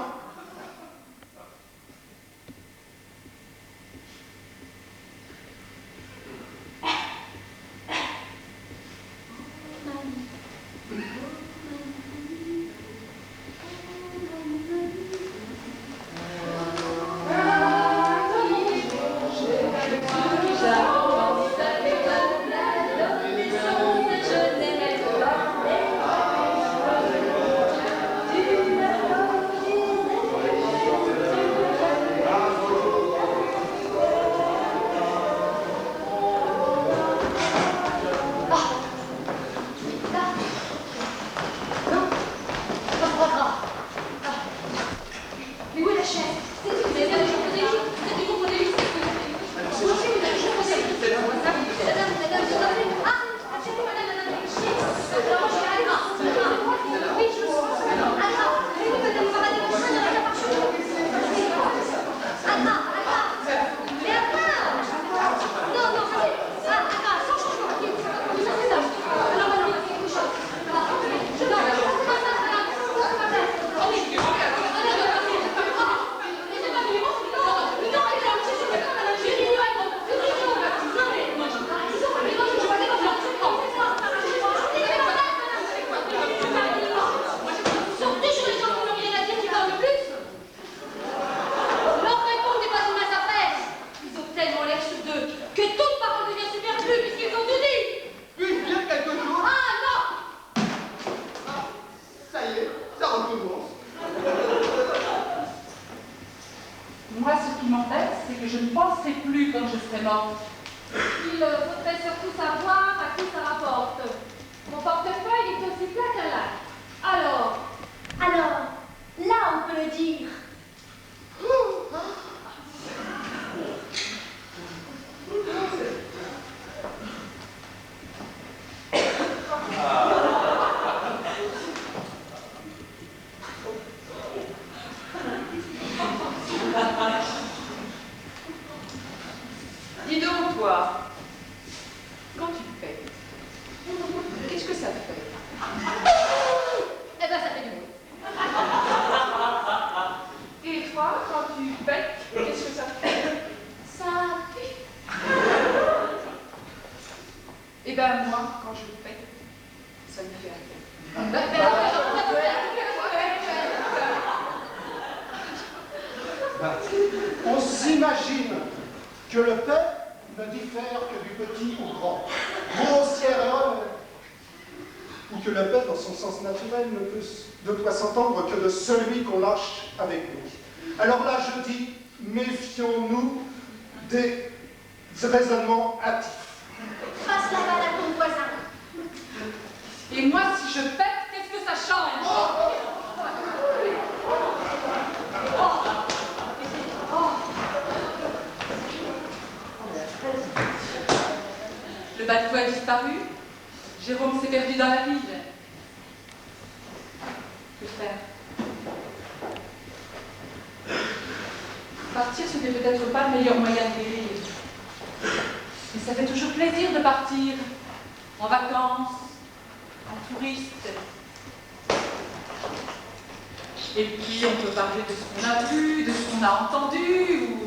Moi, ce qui m'embête, c'est que je ne penserai plus quand je serai morte. Il faudrait surtout savoir à qui ça rapporte. Mon portefeuille est aussi plat qu'un lac. Alors, là, on peut le dire. Dis donc, toi, quand tu fais, qu'est-ce que ça te fait? Eh ben, ça fait du bruit. Et toi, quand tu pètes, qu'est-ce que ça te fait? Ça pue. Eh ben, moi, quand je pète, ça me fait rien. On s'imagine que le père ne diffère que du petit au grand, grossière et honnête, ou que le père, dans son sens naturel, ne doit s'entendre que de celui qu'on lâche avec nous. Alors là, je dis, méfions-nous des raisonnements hâtifs. Passe la balle à ton voisin. Et moi, si je pète, qu'est-ce que ça change? Oh, disparu. Jérôme s'est perdu dans la ville. Que faire? Partir, ce n'est peut-être pas le meilleur moyen de guérir. Mais ça fait toujours plaisir de partir en vacances, en touriste. Et puis on peut parler de ce qu'on a vu, de ce qu'on a entendu, ou...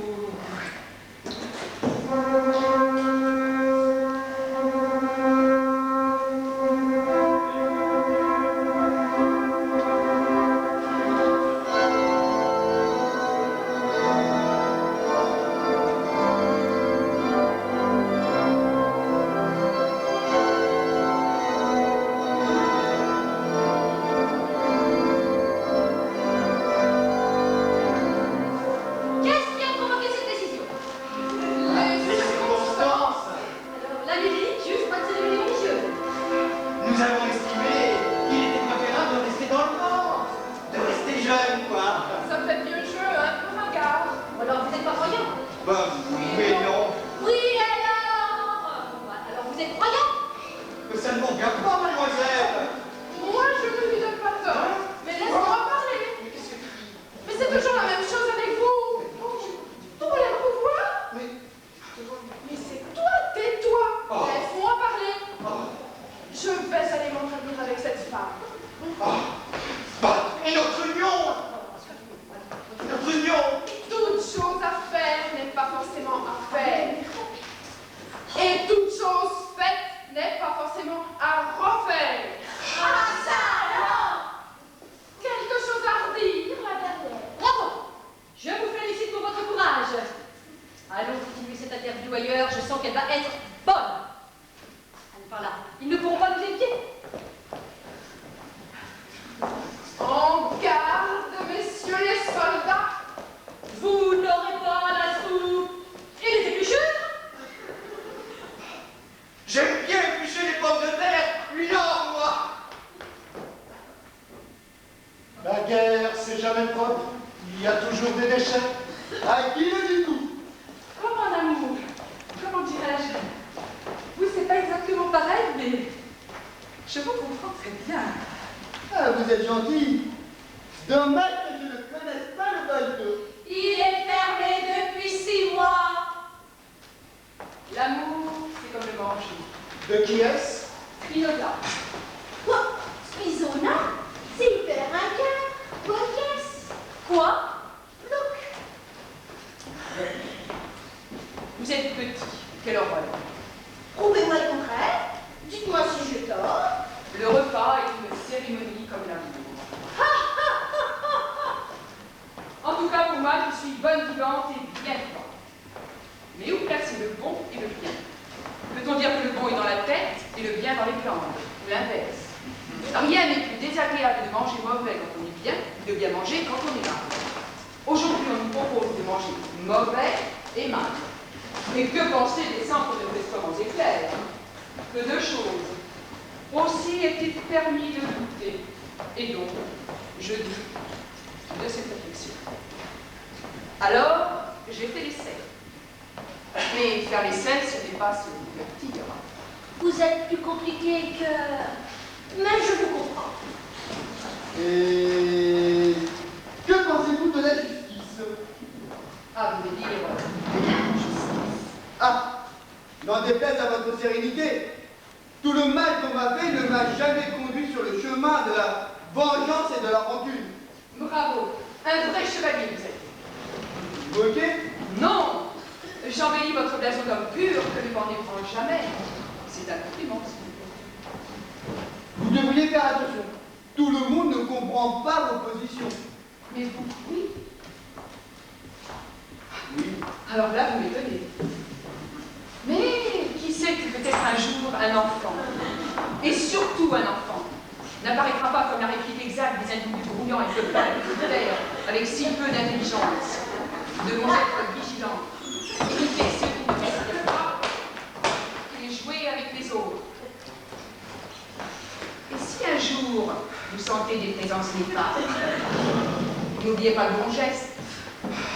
N'oubliez pas le bon geste.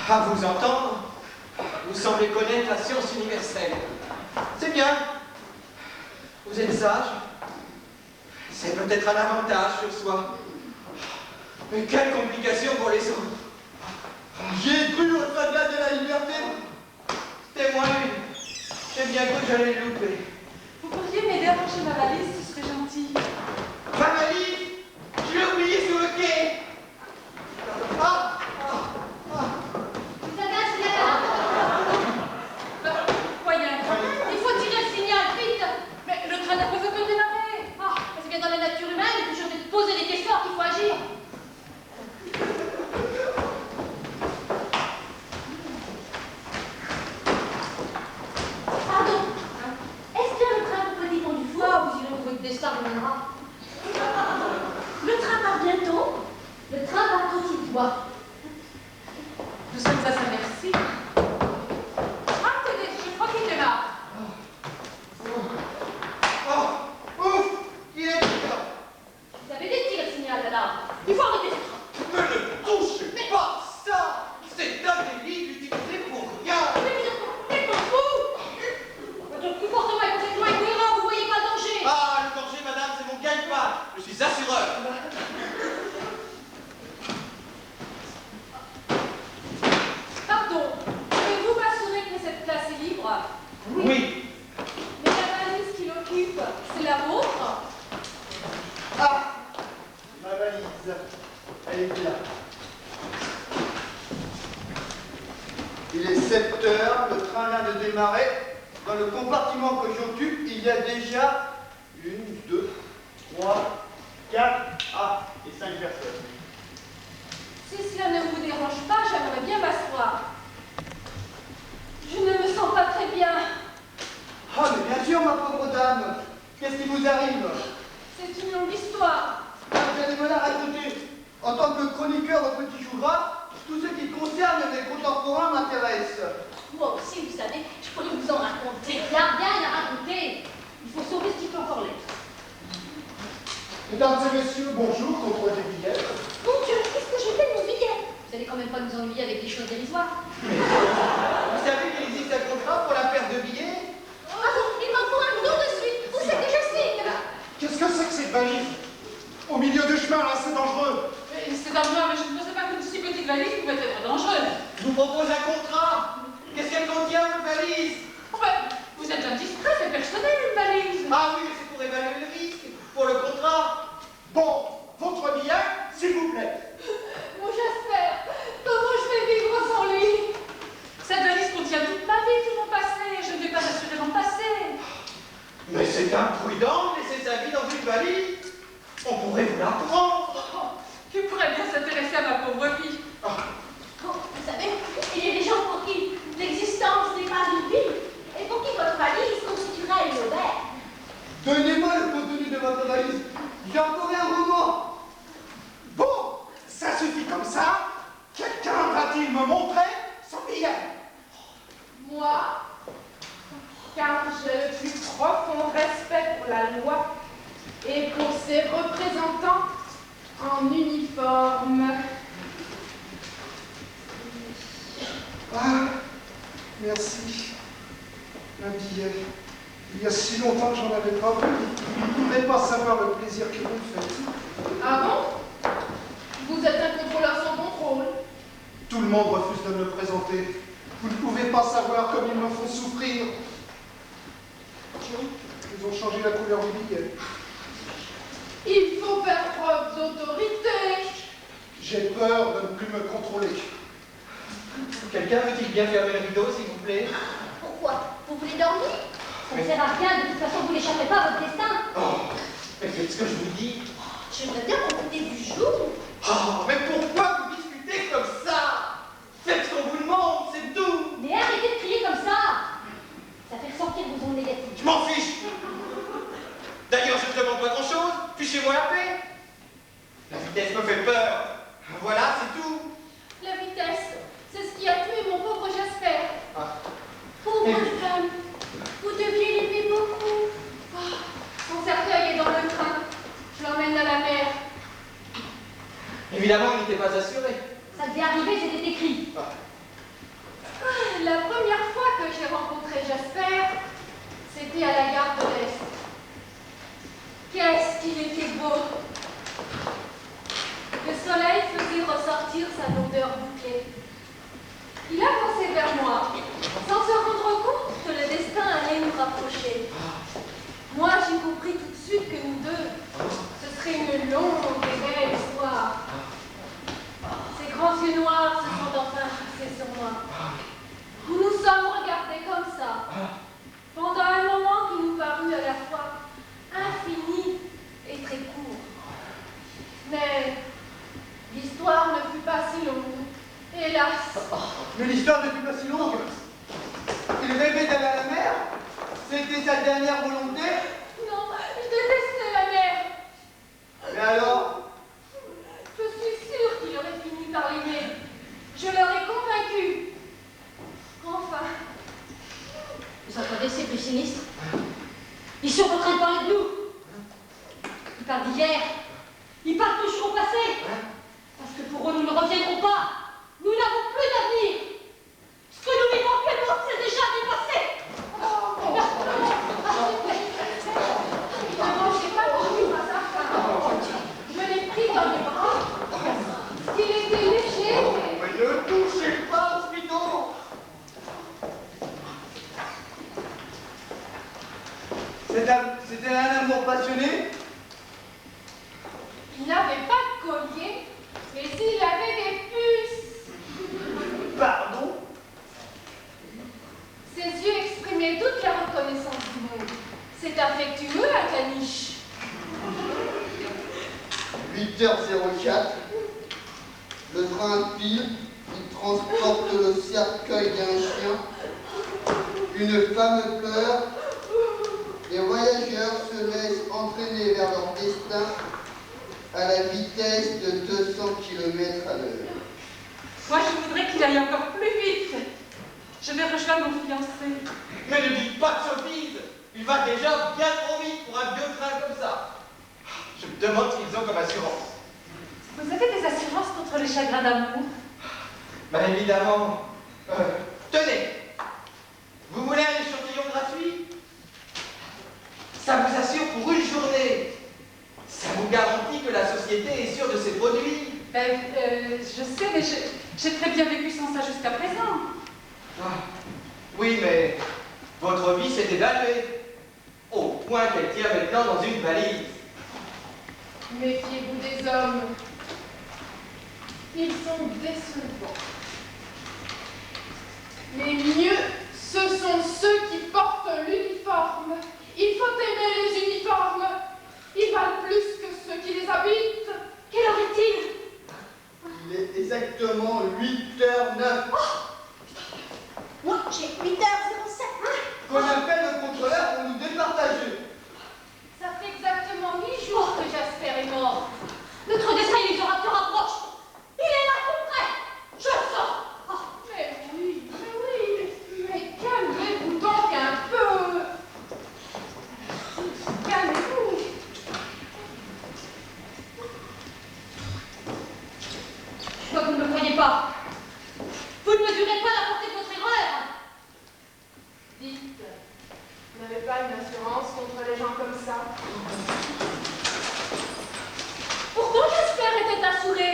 À vous entendre, vous semblez connaître la science universelle. C'est bien. Vous êtes sage? C'est peut-être un avantage sur soi. Mais quelle complication pour les autres. J'ai cru au soldat de la liberté. C'était moi lui. J'ai bien cru que j'allais le louper. Vous pourriez m'aider à ranger ma valise, ce serait gentil. Ma valise? Je l'ai oubliée sur le quai. Ah! Ça va, c'est là. Voyons. Il faut tirer le signal, vite. Mais le train n'a pas encore démarré. Ah, parce que dans la nature humaine, il est toujours de poser des questions qu'il faut agir. Pardon. Est-ce que le train pour Petit Pont du Foie ou sinon votre destin reviendra? Le train part bientôt. Le train part quand il doit. Nous sommes à Saint-Merci. Ah, tenez, je crois qu'il démarre. Oh! Ouf! Il est là! Vous avez détiré le signal, madame. Il faut arrêter ce train. Ne le touchez pas! Ça! C'est un délit d'utiliser pour rien! Mais qu'on fout! Votre comportement est complètement incohérent, vous voyez pas le danger. Ah, le danger, madame, c'est mon gagne-pain! Je suis assureur! Pardon, pouvez-vous m'assurer que cette place est libre? Oui! Mais la valise qu'il occupe, c'est la vôtre? Ah, ma valise, elle est là. Il est 7 heures, le train vient de démarrer. Dans le compartiment que j'occupe, il y a déjà 1, 2, 3, 4, et 5 personnes. Si cela ne vous dérange pas, j'aimerais bien m'asseoir. Je ne me sens pas très bien. Ah, mais bien sûr, ma pauvre dame. Qu'est-ce qui vous arrive? C'est une longue histoire. Ah, vous allez me la raconter. En tant que chroniqueur au Petit Jouvrat, tout ce qui concerne les contemporains m'intéresse. Moi aussi, vous savez, je pourrais vous en raconter. Il n'y a rien à raconter. Il faut sauver ce qui peut encore l'être. Mesdames et messieurs, bonjour, contre des billets. Mon Dieu, qu'est-ce que j'ai fait de mon billet? Vous allez quand même pas nous ennuyer avec des choses dérisoires. Vous savez qu'il existe un contrat pour la perte de billets? Ah bon, il m'en faut un million de suite. Où c'est que je signe? Qu'est-ce que c'est que cette valise? Au milieu du chemin, là, c'est dangereux. C'est dangereux, mais je ne pensais pas qu'une si petite valise pouvait être dangereuse. Je vous propose un contrat. Qu'est-ce qu'elle contient, votre valise? Enfin, vous êtes indiscret, c'est personnel une valise. Ah oui, mais c'est pour évaluer le risque, pour le contrat. Bon, votre billet, s'il vous plaît. Mon Jasper, comment je vais vivre sans lui? Cette valise contient toute ma vie, tout mon passé. Je ne vais pas assurément passer. Mais c'est imprudent de laisser sa vie dans une valise. On pourrait vous la prendre. Tu pourrais bien s'intéresser à ma pauvre vie. Oh, vous savez, il y a des gens pour qui l'existence n'est pas une vie, et pour qui votre valise constituerait une aubaine. Donnez-moi le contenu de votre valise. J'en ferai un roman. Bon, ça suffit comme ça. Quelqu'un va-t-il me montrer son billet? Moi, car j'ai le plus profond respect pour la loi et pour ses représentants en uniforme. Ah, merci. Un billet. Il y a si longtemps que j'en avais pas pris. Vous ne pouvez pas savoir le plaisir que vous me faites. Ah bon? Vous êtes un contrôleur sans contrôle. Tout le monde refuse de me le présenter. Vous ne pouvez pas savoir comme ils me font souffrir. Ils ont changé la couleur du billet. Il faut faire preuve d'autorité. J'ai peur de ne plus me contrôler. Quelqu'un veut-il bien fermer le rideau, s'il vous plaît? Pourquoi? Vous voulez dormir? Ça ne sert à rien, de toute façon, vous n'échappez pas à votre destin. Oh, mais faites ce que je vous dis. J'aimerais bien profiter du jour. Oh, mais pourquoi vous discutez comme ça? Faites ce qu'on vous demande, c'est tout. Mais arrêtez de crier comme ça. Ça fait ressortir vos ondes négatives. Je m'en fiche. D'ailleurs, je ne demande pas grand-chose. Fichez-moi la paix. La vitesse me fait peur. Voilà, c'est tout. La vitesse, c'est ce qui a tué mon pauvre Jasper. Ah. Pauvre Et- femme, vous deviez l'aimer beaucoup. Son cercueil est dans le train. Je l'emmène à la mer. Évidemment, il n'était pas assuré. Ça devait arriver, c'était écrit. La première fois que j'ai rencontré Jasper, c'était à la gare de l'Est. Qu'est-ce qu'il était beau! Le soleil faisait ressortir sa lourdeur bouclée. Il avançait vers moi, sans se rendre compte que le destin allait nous rapprocher. Moi, j'ai compris tout de suite que nous deux, ce serait une longue et belle histoire. Ces grands yeux noirs se sont enfin fixés sur moi. Nous nous sommes regardés comme ça, pendant un moment qui nous parut à la fois infini et très court. Mais l'histoire ne fut pas si longue, hélas. Mais l'histoire ne fut pas si longue. Il rêvait d'aller à la mer. C'était sa dernière volonté. Non, je détestais la mer. Mais alors? Je suis sûre qu'il aurait fini par l'aimer. Je l'aurais convaincu. Enfin. Vous entendez ces pessimistes? Ils sont en train de parler de nous. Ils parlent d'hier. Ils parlent toujours au passé. Parce que pour eux, nous ne reviendrons pas. Nous n'avons plus d'avenir. Ce que nous vivons actuellement, c'est déjà dépassé. Ne mangez pas pour vivre à sa fin. Je l'ai pris dans les bras. Il était léger. Mais ne touchez pas au bidon. C'était un amour passionné. Il n'avait pas de collier, mais il avait des puces. Pardon? Ses yeux exprimaient toute la reconnaissance du monde. C'est affectueux, un caniche. 8h04. Le train pile. Il transporte le cercueil d'un chien. Une femme pleure. Les voyageurs se laissent entraîner vers leur destin à la vitesse de 200 km à l'heure. Moi, je voudrais qu'il aille encore plus vite. Je vais rejoindre mon fiancé. Mais ne dites pas de sottises. Il va déjà bien trop vite pour un vieux train comme ça. Je me demande ce qu'ils ont comme assurance. Vous avez des assurances contre les chagrins d'amour? Ben évidemment. Tenez. Vous voulez un échantillon gratuit? Ça vous assure pour une journée. Ça vous garantit que la société est sûre de ses produits. Je sais, mais j'ai très bien vécu sans ça jusqu'à présent. Ah, oui, mais votre vie s'est évaluée. Au point qu'elle tient maintenant dans une valise. Méfiez-vous des hommes. Ils sont décevants. Les mieux, ce sont ceux qui portent l'uniforme. Il faut aimer les uniformes. Ils valent plus que ceux qui les habitent. Quelle heure est-il? Il est exactement 8h09. Moi, j'ai 8h07. Qu'on appelle le contrôleur pour nous départager. Ça fait exactement 8 jours que Jasper est mort. Notre destin inexorable se rapproche. Il est là tout près. Je le sens. Mais calmez-vous donc un peu. Calmez-vous. Je vois que vous ne me croyez pas. Vous ne mesurez pas la portée de votre erreur. Dites, vous n'avez pas une assurance contre les gens comme ça? Pourtant, Jasper était assuré.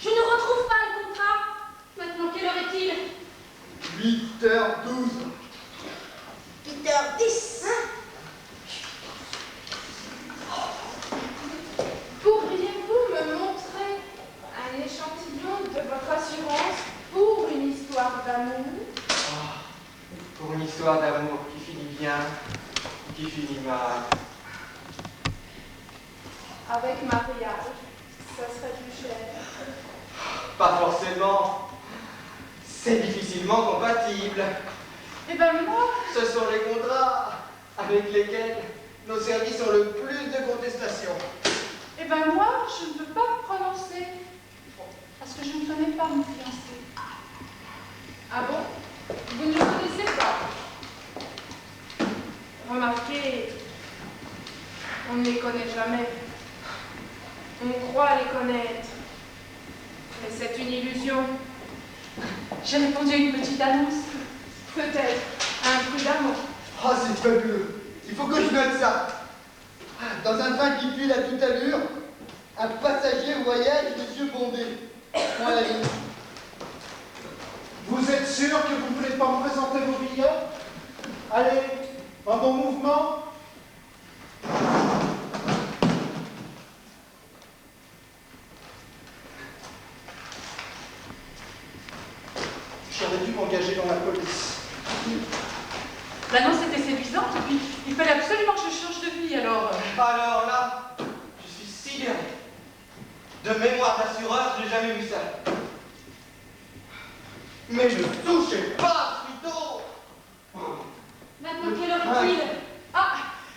Je ne retrouve pas le contrat. Maintenant, quelle heure est-il? 8h12. 8h10. Pourriez-vous me montrer un échantillon de votre assurance pour une histoire d'amour? Pour une histoire d'amour qui finit bien, qui finit mal. Avec mariage, ça serait plus cher. Pas forcément. C'est difficilement compatible. Eh ben moi, Ce sont les contrats avec lesquels nos services ont le plus de contestations. eh ben moi, je ne veux pas me prononcer. Parce que je ne connais pas mon fiancé. Ah bon? Vous ne le connaissez pas? Remarquez, on ne les connaît jamais. On croit les connaître. Mais c'est une illusion. J'ai répondu à une petite annonce. Peut-être un coup d'amour. Ah, c'est fabuleux. Il faut que je note ça. Dans un train qui file à toute allure, un passager voyage les yeux bondés. Point la ligne. Vous êtes sûr que vous ne voulez pas me présenter vos billets? Allez, un bon mouvement. J'aurais dû m'engager dans la police. L'annonce était séduisante, et puis il fallait absolument que je change de vie, alors... Alors là, je suis sidéré. De mémoire d'assureur, je n'ai jamais vu ça. Mais ne touchez pas, Frito! Maintenant, quelle heure est-il? Ah,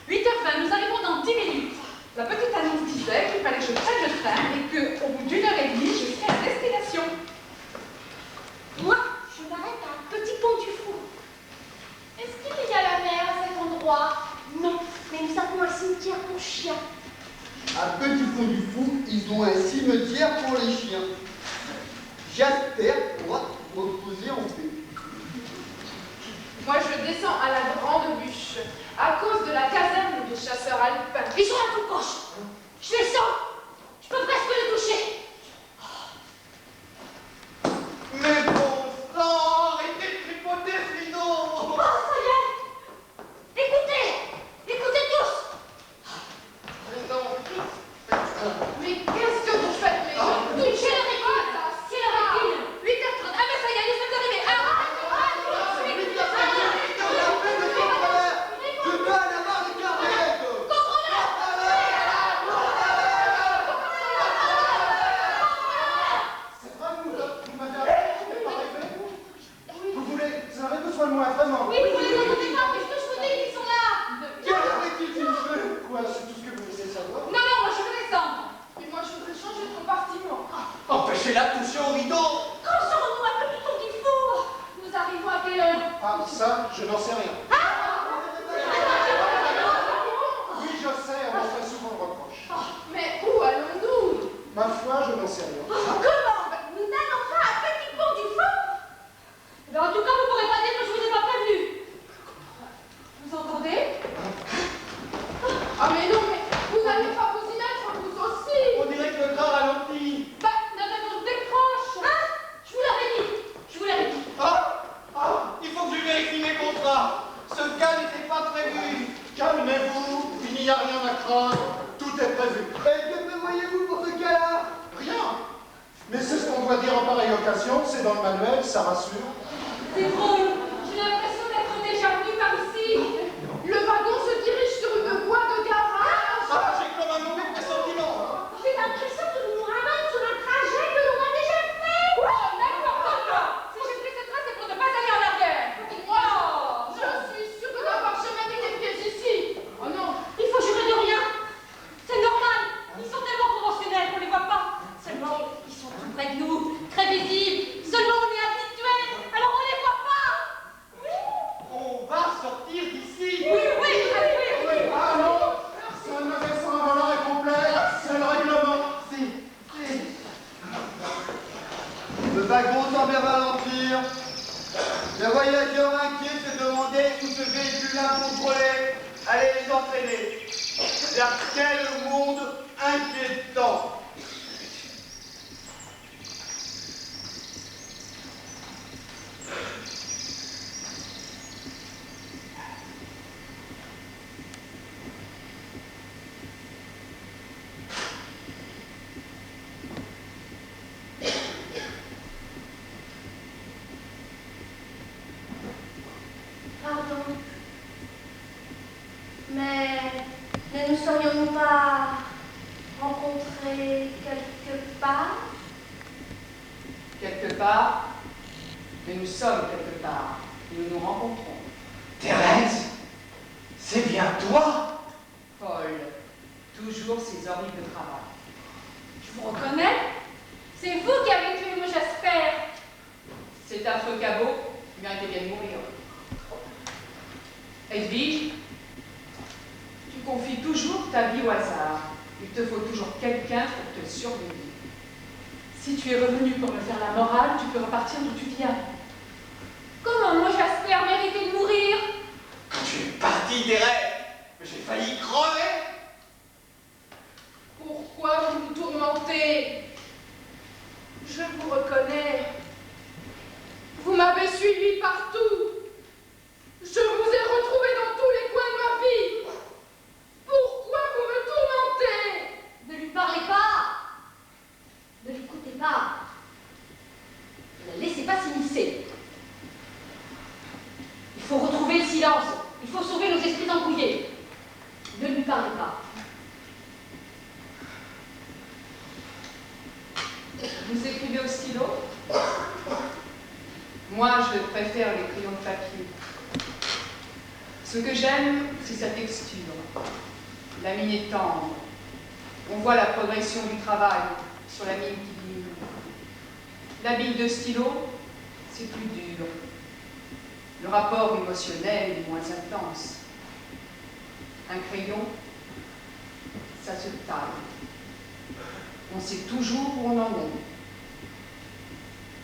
8h20, nous arrivons dans 10 minutes. La petite annonce disait qu'il fallait que je prenne le train et qu'au bout d'une heure et demie, je serais à destination. Moi, je m'arrête à un petit pont du Fou. Est-ce qu'il y a la mer à cet endroit? Non, mais nous avons un cimetière pour chiens. À Petit Fond du Fou, ils ont un cimetière pour les chiens. J'espère pouvoir vous reposer en paix. Moi, je descends à la grande bûche, à cause de la caserne des chasseurs alpins. Ils sont à tout gauche. Je les sens. Je peux presque les toucher. Mais bon sang, arrêtez de tripoter, Frito! Oh, ça y est. Écoutez. Écoutez tous. Mais qu'est-ce que vous faites, mes gens? Quelle heure est-il? Quelle heure est-il? 8h30, ah mais ça y est, nous sommes arrivés. Je dois en avoir des carnettes! C'est vrai que vous m'avez appelé, je n'ai pas rêvé. Vous avez besoin de moi, vraiment. Oui, vous les entendez pas, mais ce que je vous dis, ils sont là. Quelle heure est-il, s'il vous plaît? Quoi, c'est tout ce que vous voulez savoir? Non, non, moi je veux descendre. Et moi, je voudrais changer de compartiment. Empêchez-la de toucher au rideau! Quand serons-nous à Petit Pont du Fou? Nous arrivons à quelle heure? Ah, ça, je n'en sais rien. Oui, je sais, on m'en fait souvent le reproche. Mais où allons-nous? Ma foi, je n'en sais rien. Comment? Nous n'allons pas à Petit Pont du Fou? Ben, en tout cas, vous ne pourrez pas dire que je vous ai pas prévenu. Vous entendez? Ah mais non, mais vous n'allez pas vous y mettre, vous aussi. On dirait que le train ralentit. Bah, notre annonce décroche. Hein? Je vous l'avais dit. Je vous l'avais dit. Il faut que je vérifie mes contrats. Ce cas n'était pas prévu. Calmez-vous, il n'y a rien à craindre, tout est prévu. Et que prévoyez-vous pour ce cas-là? Rien. Mais c'est ce qu'on doit dire en pareille occasion, c'est dans le manuel, ça rassure. C'est drôle. J'ai l'impression d'être déjà venu par ici. Le wagon se dirige sur une voie de garage. J'ai comme un mauvais pressentiment. J'ai l'impression que nous nous ramène sur un trajet que l'on a déjà fait. Oh, n'importe quoi. Si j'ai pris ce train, c'est pour ne pas aller en arrière. Moi, je suis sûre de n'avoir jamais mis les pieds ici. Oh non. Il faut jurer de rien. C'est normal. Ils sont tellement conventionnels qu'on les voit pas. Seulement, ils sont tout près de nous, très visibles. Seulement, on est habitués. Alors, on les voit pas. On va sortir d'ici. Oui. Ah non, c'est un magasin à valeur incomplète, c'est le règlement. Le wagon semble ralentir. Les voyageurs inquiets se demandaient où ce véhicule incontrôlé allait les entraîner. Vers quel monde inquiétant! Pardon. Mais ne nous serions-nous pas rencontrés quelque part? Quelque part, mais nous sommes quelque part. Nous nous rencontrons. Thérèse, c'est bien toi? Paul, toujours ces horribles travaux. Je vous reconnais. C'est vous qui avez tué mon Jasper. Cet affreux cabot méritait bien de mourir. Edwige, tu confies toujours ta vie au hasard. Il te faut toujours quelqu'un pour te surveiller. Si tu es revenu pour me faire la morale, tu peux repartir d'où tu viens. Comment mon Jasper méritait de mourir? Tu es parti, Thérèse. J'ai failli crever. Pourquoi vous nous tourmentez? Je vous reconnais. Vous m'avez suivi partout. Je vous ai retrouvé dans tous les coins de ma vie. Pourquoi vous me tourmentez? Ne lui parlez pas. Ne l'écoutez pas. Ne la laissez pas s'immiscer. Il faut retrouver le silence. Il faut sauver nos esprits embrouillés. Ne lui parlez pas. Vous écrivez au stylo? Moi, je préfère les crayons de papier. Ce que j'aime, c'est sa texture. La mine est tendre. On voit la progression du travail sur la mine qui diminue. La bille de stylo, c'est plus dur. Le rapport émotionnel est moins intense. Un crayon, ça se taille. On sait toujours où on en est.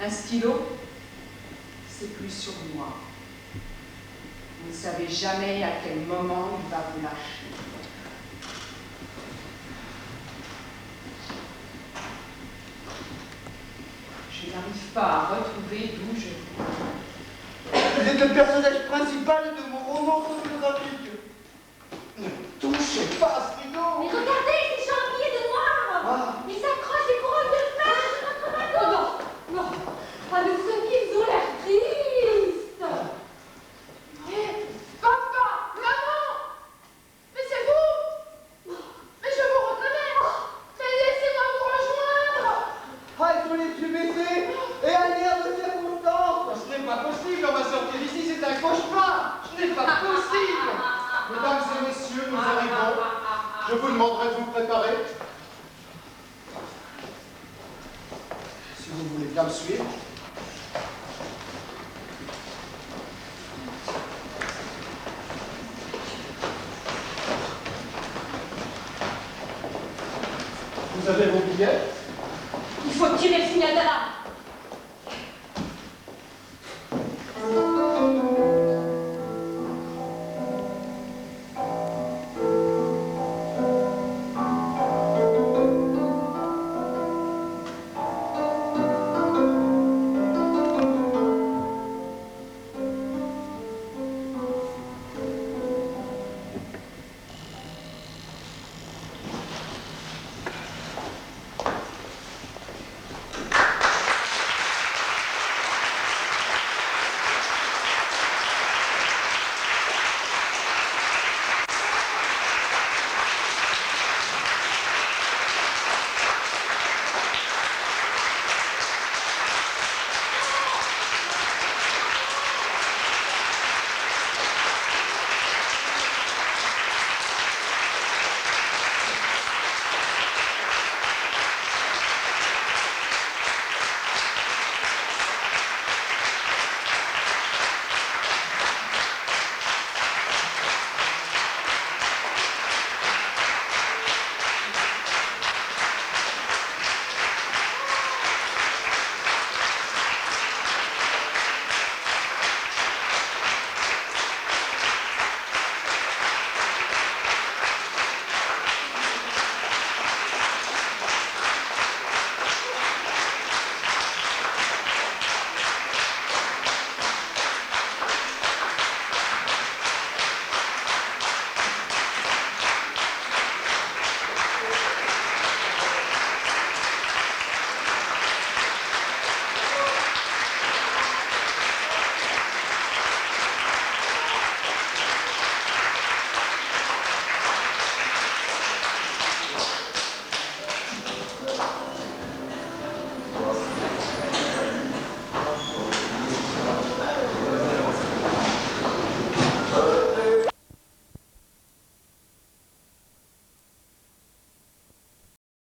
Un stylo, c'est plus sournois. Vous ne savez jamais à quel moment il va vous lâcher. Je n'arrive pas à retrouver d'où je viens. Vous êtes le personnage principal de mon roman autobiographique. Ne touchez pas à ce rideau. Mais regardez, ces gens habillés de noir. Ah. Ils s'accrochent des couronnes de fer sur notre bateau. Non, non. Ah, nous sommes qu'ils ont l'air tristes. Mais papa, maman, mais c'est vous. Mais je vous reconnais. Mais laissez-moi vous rejoindre. Ah, ils ont les yeux baissés et un air de circonstance. Ce n'est pas possible, on va sortir d'ici, c'est un cauchemar. Ce n'est pas possible. Mesdames et messieurs, nous arrivons. Je vous demanderai de vous préparer. Si vous voulez bien me suivre. Vous avez vos billets?